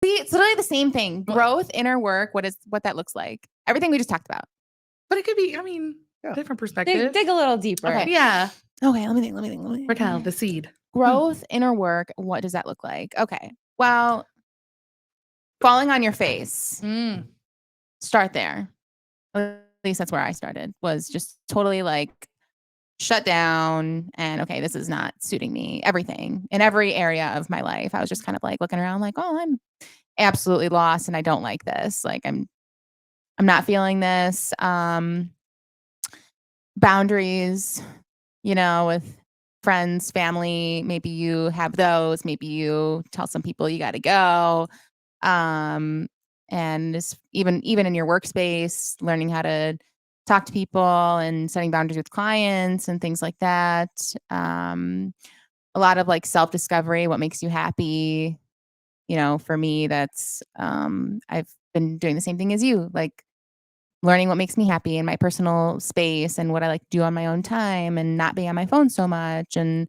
See, it's literally the same thing. Growth, inner work, what that looks like. Everything we just talked about. But it could be, different perspective. Dig a little deeper. Okay. Yeah. Okay, let me think. Raquel, the seed. Growth, inner work, what does that look like? Okay. Well, falling on your face. Start there. At least that's where I started, was just totally like shut down and okay, this is not suiting me. Everything in every area of my life. I was just kind of like looking around like, oh, I'm absolutely lost and I don't like this. Like I'm not feeling this. Boundaries, with friends, family, maybe you have those, maybe you tell some people you got to go. And even in your workspace, learning how to talk to people and setting boundaries with clients and things like that. A lot of like self-discovery, what makes you happy. For me, that's I've been doing the same thing as you, like learning what makes me happy in my personal space and what I like to do on my own time and not be on my phone so much. And,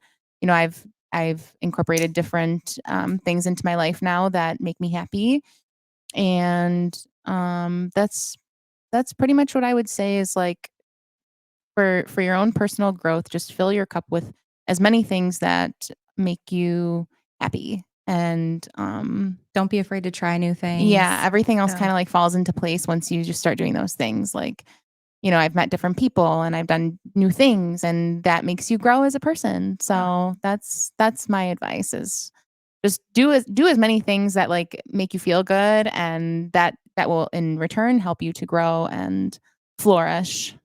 I've incorporated different things into my life now that make me happy. And that's pretty much what I would say is like for your own personal growth, just fill your cup with as many things that make you happy. And don't be afraid to try new things. Yeah, everything else kind of like falls into place once you just start doing those things. Like, I've met different people and I've done new things, and that makes you grow as a person. So that's my advice is just do as many things that like make you feel good, and that will in return help you to grow and flourish.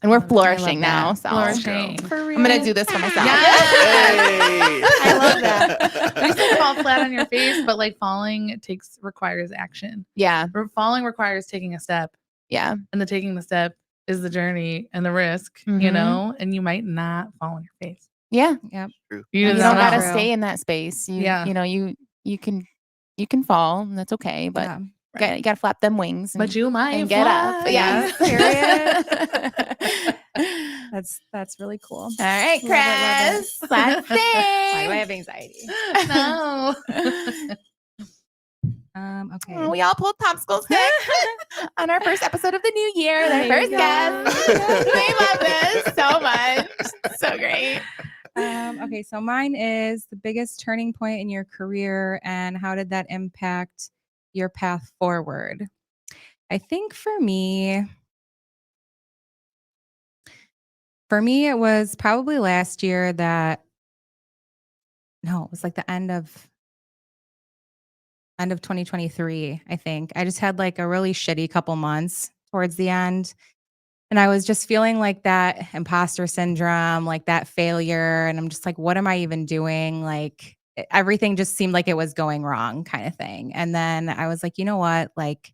And we're flourishing now. So Flourishing. I'm gonna do this for myself. Hey. I love that. You said fall flat on your face, but like falling requires action. Yeah. Falling requires taking a step. Yeah. And the taking the step is the journey and the risk, and you might not fall on your face. Yeah. Yep. True. You You just don't don't gotta know. stay in that space. Yeah. You can fall, and that's okay. But Yeah. you gotta flap them wings But you might and get up. fly. Yes. Period. That's really cool. All right, Love it. Chris. Let's sing. Why do I have anxiety? No. Okay. Oh, we all pulled popsicle sticks on our first episode of the new year. Our There first you guest. go. We love this so much. So great. Okay, so mine is the biggest turning point in your career, and how did that impact your path forward? I think for me, it was probably last year that, no, it was like the end of 2023, I think. I just had like a really shitty couple months towards the end. And I was just feeling like that imposter syndrome, like that failure. And I'm just like, what am I even doing? Like everything just seemed like it was going wrong, kind of thing. And then I was like, you know what? Like,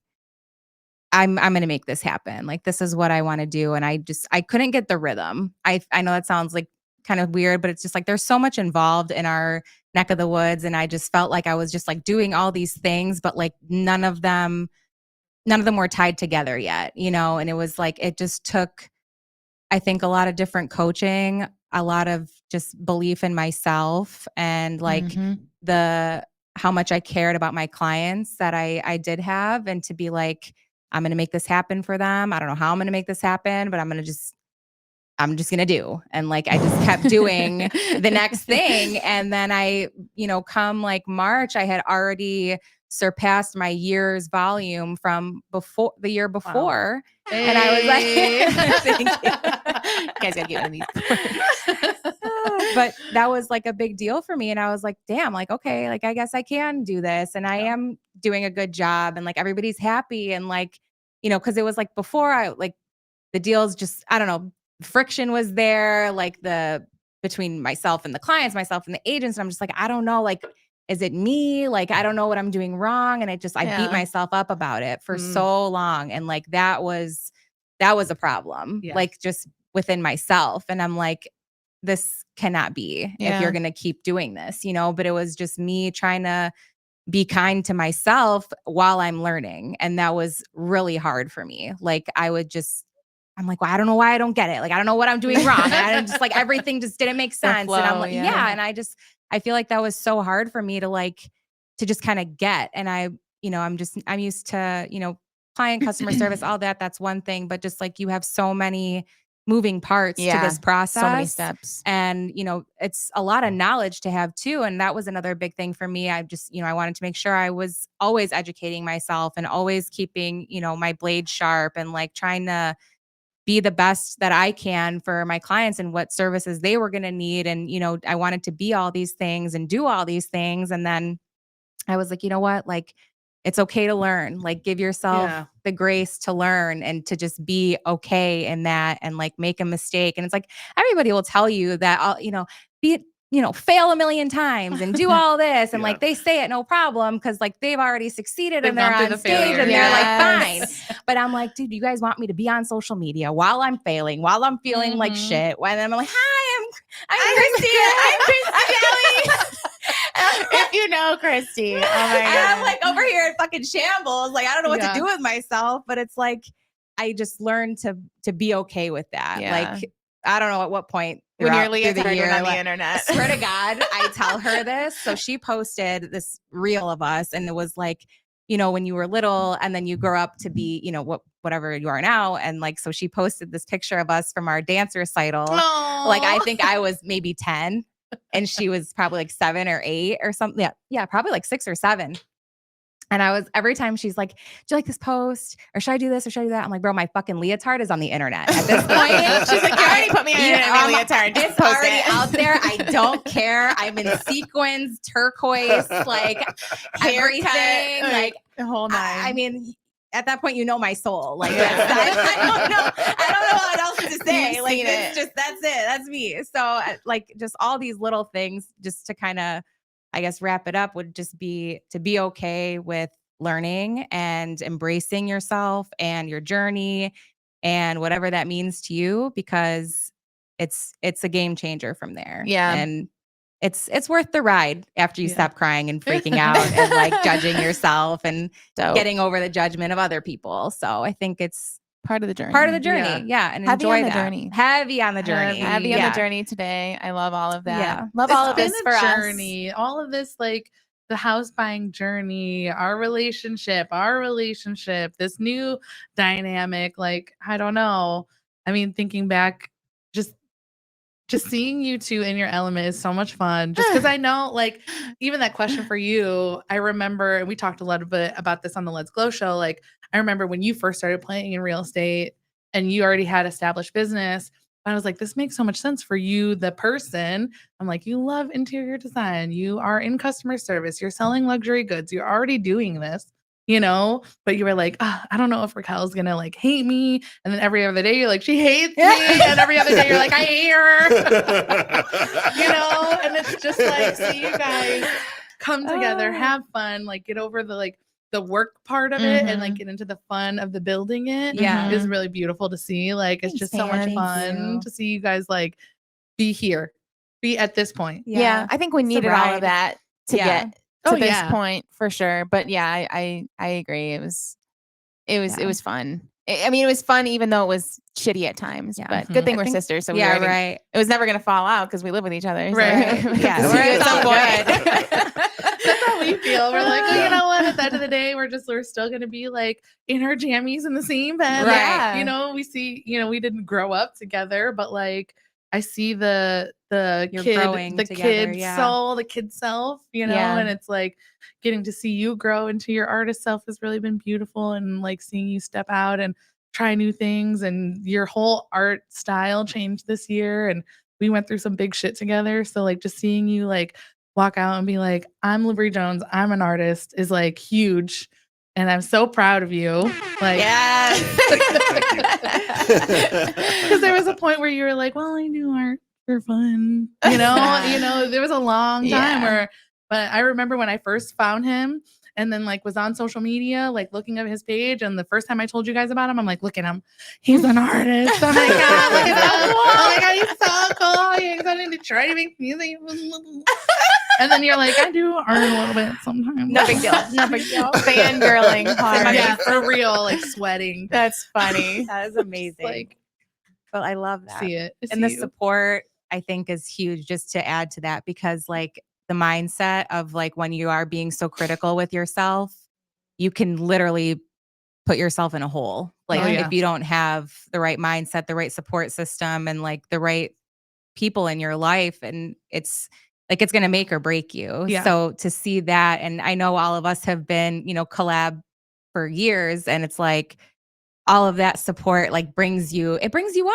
I'm going to make this happen. Like, this is what I want to do. And I couldn't get the rhythm. I know that sounds like kind of weird, but it's just like, there's so much involved in our neck of the woods. And I just felt like I was just like doing all these things, but like none of them were tied together yet, you know? And it was like, it just took, I think, a lot of different coaching, a lot of just belief in myself, and like how much I cared about my clients that I did have, and to be like, I'm going to make this happen for them. I don't know how I'm going to make this happen, but I'm just going to do. And like, I just kept doing the next thing. And then come like March, I had already surpassed my year's volume from the year before. Wow. And I was like, thank you. You guys gotta get one of these. But that was like a big deal for me. And I was like, damn, like, okay, like, I guess I can do this. And I am doing a good job, and like, everybody's happy. And like, cause it was like before the deals just, I don't know, friction was there, like between myself and the clients, myself and the agents. And I'm just like, I don't know, like, is it me? Like, I don't know what I'm doing wrong. And I beat myself up about it for so long. And like, that was a problem, like just within myself. And I'm like, this cannot be if you're going to keep doing this, but it was just me trying to be kind to myself while I'm learning. And that was really hard for me. Like, I'm like, well, I don't know why I don't get it. Like, I don't know what I'm doing wrong. And I just like, everything just didn't make sense. flow, and I'm like, and I feel like that was so hard for me to just kind of get. And I'm used to, client customer service, all that. That's one thing. But just like, you have so many moving parts to this process. So many steps. And, it's a lot of knowledge to have too. And that was another big thing for me. I just, I wanted to make sure I was always educating myself and always keeping, my blade sharp, and like trying to be the best that I can for my clients and what services they were going to need. And, I wanted to be all these things and do all these things. And then I was like, you know what? Like, it's okay to learn. Like, give yourself the grace to learn and to just be okay in that, and like make a mistake. And it's like, everybody will tell you that, fail a million times and do all this. And like, they say it no problem, because like they've already succeeded and they're on stage and they're like, fine. But I'm like, dude, you guys want me to be on social media while I'm failing, while I'm feeling like shit. And I'm like, hi, I'm Christie. I'm Christie Kelly. If you know Christie. Oh my God. And I'm like over here in fucking shambles. Like, I don't know what to do with myself, but it's like, I just learned to be okay with that. Like, I don't know at what point when you're leotarded on the internet. I swear to God, I tell her this. So she posted this reel of us, and it was like, when you were little and then you grow up to be, whatever you are now. And like, so she posted this picture of us from our dance recital. Aww. Like, I think I was maybe 10 and she was probably like 7 or 8 or something. Yeah, probably like 6 or 7. And every time she's like, do you like this post? Or should I do this? Or should I do that? I'm like, bro, my fucking leotard is on the internet at this point. She's like, you already put me on my leotard. It's already out there. I don't care. I'm in sequins, turquoise, like everything. Like the whole nine. I mean, at that point, my soul. Like, I don't know what else to say. Like, it's just, that's it. That's me. So like, just all these little things, just to kind of, I guess, wrap it up, would just be to be okay with learning and embracing yourself and your journey and whatever that means to you, because it's a game changer from there. Yeah. And it's worth the ride after you stop crying and freaking out and like judging yourself and getting over the judgment of other people. So I think it's part of the journey. Yeah. And heavy enjoy on the that. journey. Heavy on the journey. Heavy on the journey today. I love all of that. Yeah. Love all of this It's for been a us. journey. All of this, like the house buying journey, our relationship, this new dynamic. Like, I don't know. I mean, thinking back, just seeing you two in your element is so much fun. Just because I know, like, even that question for you, I remember, and we talked a little bit about this on the Let's Glow show. Like, I remember when you first started playing in real estate and you already had established business. I was like, this makes so much sense for you, the person. I'm like, you love interior design. You are in customer service. You're selling luxury goods. You're already doing this. But you were like, I don't know if Raquel's gonna like hate me. And then every other day you're like, she hates me. And every other day you're like, I hate her. And it's just like, see you guys come together, have fun, like get over the work part of it and like get into the fun of the building it. Is really beautiful to see. Like, it's just so much fun to see you guys like be at this point. Yeah. I think we needed all of that to get to this point for sure. But yeah, I agree. It was fun. I mean, it was fun even though it was shitty at times. But good thing we're sisters, so it was never gonna fall out because we live with each other. So Right. We're at some point. That's how we feel. We're like, you know what? At the end of the day, we're still gonna be like in our jammies in the same bed. Right. Like, we see, we didn't grow up together, but like I see the You're growing the together, kid soul, the kid self, and it's like getting to see you grow into your artist self has really been beautiful, and like seeing you step out and try new things, and your whole art style changed this year, and we went through some big shit together. So like just seeing you like walk out and be like, I'm Lebree Jones, I'm an artist is like huge. And I'm so proud of you. Like, because there was a point where you were like, well, I do art for fun. There was a long time but I remember when I first found him and then like was on social media, like looking at his page. And the first time I told you guys about him, I'm like, look at him. He's an artist. Oh my God, look at that. Oh my God, he's so cool. He's going to Detroit to make music. And then you're like, I do art a little bit sometimes. No big deal. Fangirling hard. Yeah, for real, like sweating. That's funny. That is amazing. Like, well, I love that. See it. And the support, I think, is huge, just to add to that, because like the mindset of like when you are being so critical with yourself, you can literally put yourself in a hole. Like if you don't have the right mindset, the right support system, and like the right people in your life, and it's going to make or break you. Yeah. So to see that, and I know all of us have been, collab for years, and it's like all of that support like brings you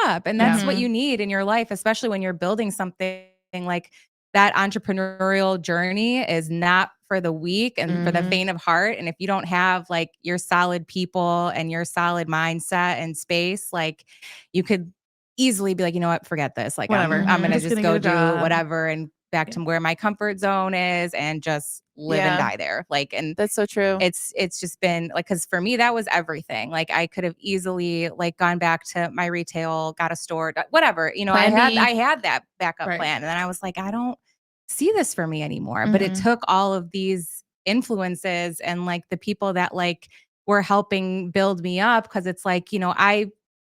up. And that's what you need in your life, especially when you're building something. Like that entrepreneurial journey is not for the weak and for the faint of heart. And if you don't have like your solid people and your solid mindset and space, like you could easily be like, you know what, forget this. Like Whatever. I'm going to just go do job. whatever and back to where my comfort zone is and just live and die there. Like, and that's so true. It's just been like, cause for me, that was everything. Like I could have easily like gone back to my retail, got a store, whatever, I had that backup plan. And then I was like, I don't see this for me anymore. But it took all of these influences and like the people that like were helping build me up. Cause it's like,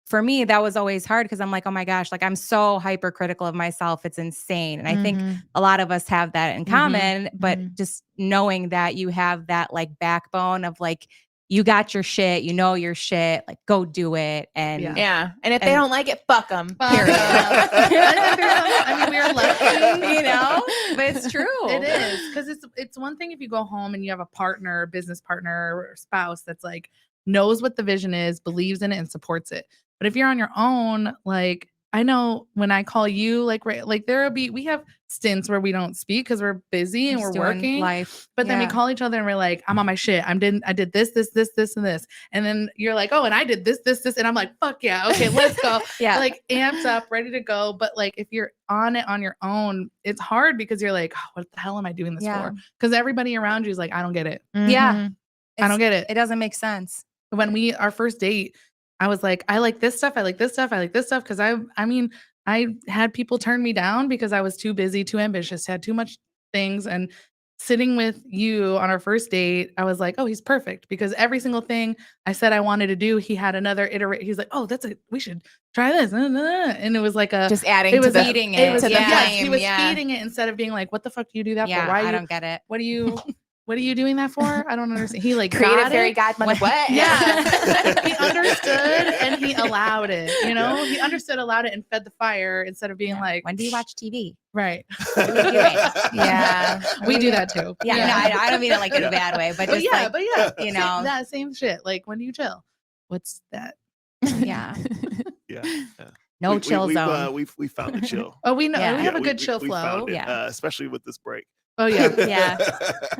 for me, that was always hard because I'm like, oh my gosh, like I'm so hypercritical of myself. It's insane. And I think a lot of us have that in common, but just knowing that you have that like backbone of like, you got your shit, your shit, like go do it. And and if they don't like it, fuck them. Period. I mean, we're lucky, but it's true. It is. Cause it's one thing if you go home and you have a partner, business partner or spouse that's like, knows what the vision is, believes in it and supports it. But if you're on your own, like I know when I call you, like we have stints where we don't speak because we're busy and we're working. Life. But then we call each other and we're like, I'm on my shit. I did this, and this. And then you're like, oh, and I did this. And I'm like, fuck yeah. Okay, let's go. Like amped up, ready to go. But like if you're on it on your own, it's hard because you're like, oh, what the hell am I doing this for? Because everybody around you is like, I don't get it. Yeah. I don't get it. It doesn't make sense. When our first date, I was like, I like this stuff. I like this stuff. Cause I mean, I had people turn me down because I was too busy, too ambitious, had too much things. And sitting with you on our first date, I was like, oh, he's perfect because every single thing I said I wanted to do, he had another iteration. He's like, oh, we should try this. And it was like just adding to the feeding it to the flame. He was feeding it instead of being like, what the fuck do you do that for? Why I don't get it. What are you doing that for? I don't understand. He like creative fairy godmother. What? Yeah. He understood and he allowed it. You know, he understood, allowed it, and fed the fire instead of being like, when do you watch TV? Right. Yeah. We do that too. Yeah. No, I don't mean it like in a bad way, but just you know, that same shit. Like, when do you chill? What's that? Yeah. Yeah. No chill zone. We found the chill. Oh, we know. Yeah. We have a good chill we flow. found it, Yeah. especially with this break. Oh yeah. Yeah.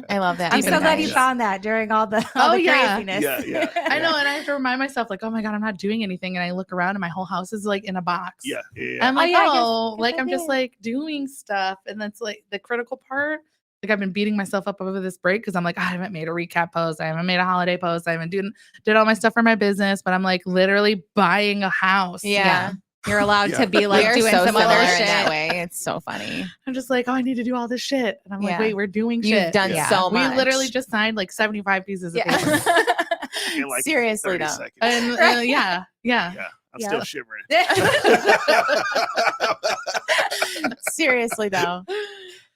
I love that. I'm Keep so it glad you nice. found that during all the yeah. craziness. Yeah. I know, and I have to remind myself, like, oh my God, I'm not doing anything. And I look around and my whole house is like in a box. Yeah. I'm like, yeah, I guess like I I'm just did. like doing stuff. And that's like the critical part. Like, I've been beating myself up over this break because I'm like, I haven't made a recap post. I haven't made a holiday post. I haven't did all my stuff for my business, but I'm like literally buying a house. Yeah. You're allowed to be We like are doing so some other similar shit in that way. It's so funny. I'm just like, oh, I need to do all this shit. And I'm like, Yeah. wait, we're doing You've shit. done so We much. literally just signed like 75 pieces of paper. In like Seriously 30 though. seconds. And yeah. I'm still shivering. Seriously though.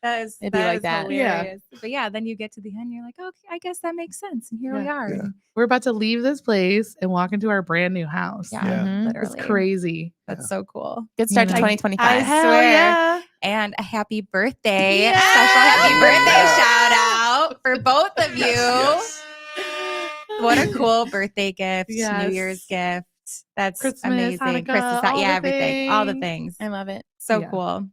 It'd be like that. Hilarious. But yeah, then you get to the end, you're like, okay, I guess that makes sense. And here we are. Yeah. We're about to leave this place and walk into our brand new house. Yeah, Mhm. literally. It's crazy. That's so cool. Good start to Yeah. 2025. I Hell swear. yeah. And a happy birthday. Yeah. Special happy birthday Yeah. shout out for both of you. Yes. What a cool birthday gift, Yes. New Year's gift. That's Christmas, amazing. Hanukkah, Christmas, all the everything. All the things. things. I love it. So Yeah. cool.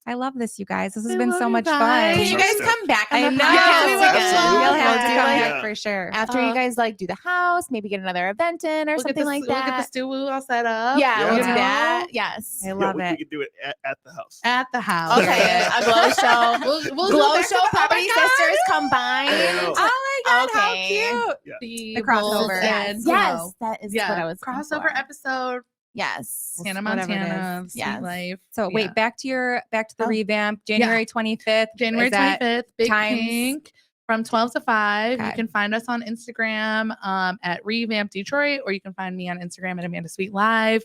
I love this, you guys. This has I been love so you much guys. fun. Can you guys Trust come back on I the know. podcast we will. again? You'll have to We'll come do back it. for sure. after you guys like do the house, maybe get another event in or We'll get something the, like we'll get the that. stew all set up. Yeah, we'll Yeah. do that. Yes. I love we it. could do it at the house. At the house. Okay, a glow show. We'll Glow go back to show the- property oh my God. sisters combined. Oh Oh my God, Okay. how cute. The crossover. Bulls Yes, and yes, Glow. that is Yeah. what I was looking Crossover for. episode. Yes. Hannah Whatever it Montana. is. Sweet Yes. Life. So wait, Yeah. back to the Oh. revamp, January 25th. January Is that 25th, Big times? Pink from 12 to 5. You Okay. can find us on Instagram at Revamp Detroit, or you can find me on Instagram at Amanda Sweet Live.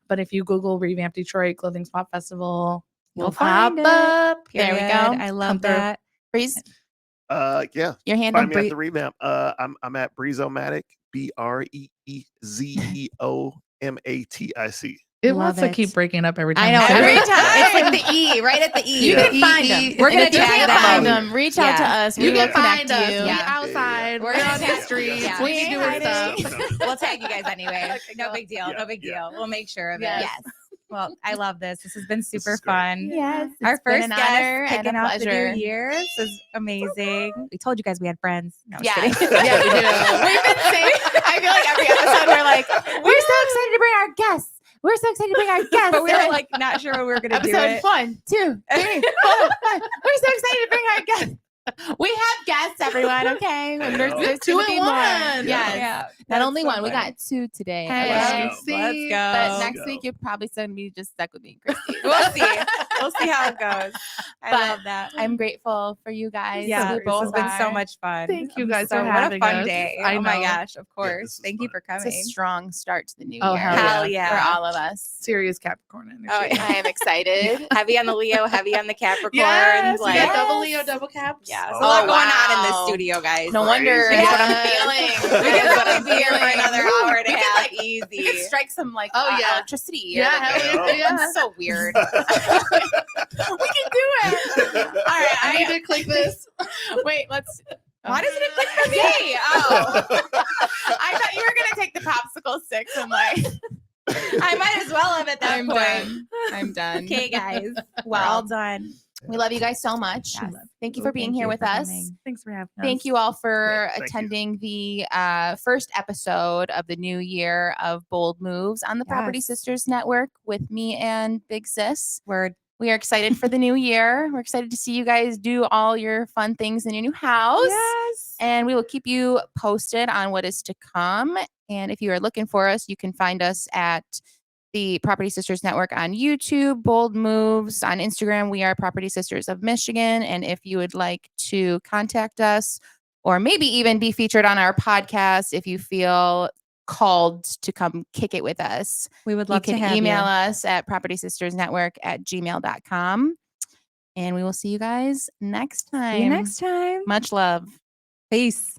But if you Google Revamp Detroit Clothing Swap Festival, You'll we'll pop find it. up. There we Period. go. I Come love through. that. Breeze, Yeah. your handle. Find me at the revamp. I'm at Breezomatic. BREEZOMATIC. It Love wants to it. keep breaking up every time. I know. you say Every it. time. It's like the E, right at the E. You can E, find E, them. We're And gonna if you tag can't them. find them. Reach out to Yeah. us. You We will can connect find us. you. We Yeah. outside. We're We're gonna on the tag- streets. yeah. We be doing Hiding. stuff. We'll tag you guys anyway. Okay, No go. big deal. Yeah. No big deal. We'll make sure of it. Yes. Yes. Well, I love this. This has been super is great. fun. Yes. Our It's been first an guest honor and kicking a off the pleasure. new year. This is amazing. We told you guys we had friends. No, I'm just Yes. kidding. Yeah, we do. We've been saying, I feel like every episode we're like, we're so excited to bring our guests. We're so excited to bring our guests. But we were like not sure when we were going to do episode it. 1, 2, 3, 4, 5. We're so excited to bring our guests. We have guests, everyone. Okay, and there's Two gonna in be more. one. Yes. Yeah. Not That's only so one. We funny. got 2 today. Hey, Let's go. Let's see? go. But Let's next go. week you're probably still gonna be just stuck with me, Christie. We'll see. We'll see how it goes. I But love that. I'm grateful for you guys. Yeah, we this both has been so are. much fun. Thank you I'm guys so for what a having fun us. day. I Oh my know. gosh, of this course. is Thank you fun. for It's coming. a strong start to the new Oh, year. hell yeah. For all of us. Serious Capricorn energy. Oh, yeah. I am excited. Heavy on the Leo, heavy on the Capricorn. Yes, we like, got double Leo, double Caps. yeah, there's Oh, a lot going on in this wow. studio, guys. No wonder Crazy. that's what I'm Yes. feeling. We That's could what I'm probably be here for feeling. another hour and a We could, half, like, easy. We could strike some like Oh, yeah. electricity. Yeah, or, like, hell yeah. yeah. That's so weird. We can do it. All right, I need to click this. wait. Let's. Why doesn't it click for me? Oh, I thought you were gonna take the popsicle sticks and like. I might as well have at that I'm point. done. I'm done. Okay, guys. We're Well, all done. we love you guys so much. Yes. Thank you for being here with us. Thanks for having us. Thank you all for Yeah, thank you. attending the first episode of the new year of Bold Moves on the Property Yes. Sisters Network with me and Big Sis. Word. We are excited for the new year. We're excited to see you guys do all your fun things in your new house. Yes. And we will keep you posted on what is to come. And if you are looking for us, you can find us at the Property Sisters Network on YouTube, Bold Moves on Instagram. We are Property Sisters of Michigan. And if you would like to contact us or maybe even be featured on our podcast, if you feel called to come kick it with us, we would love to have email us at propertysistersnetwork@gmail.com. And we will see you guys next time. See you next time. Much love. Peace.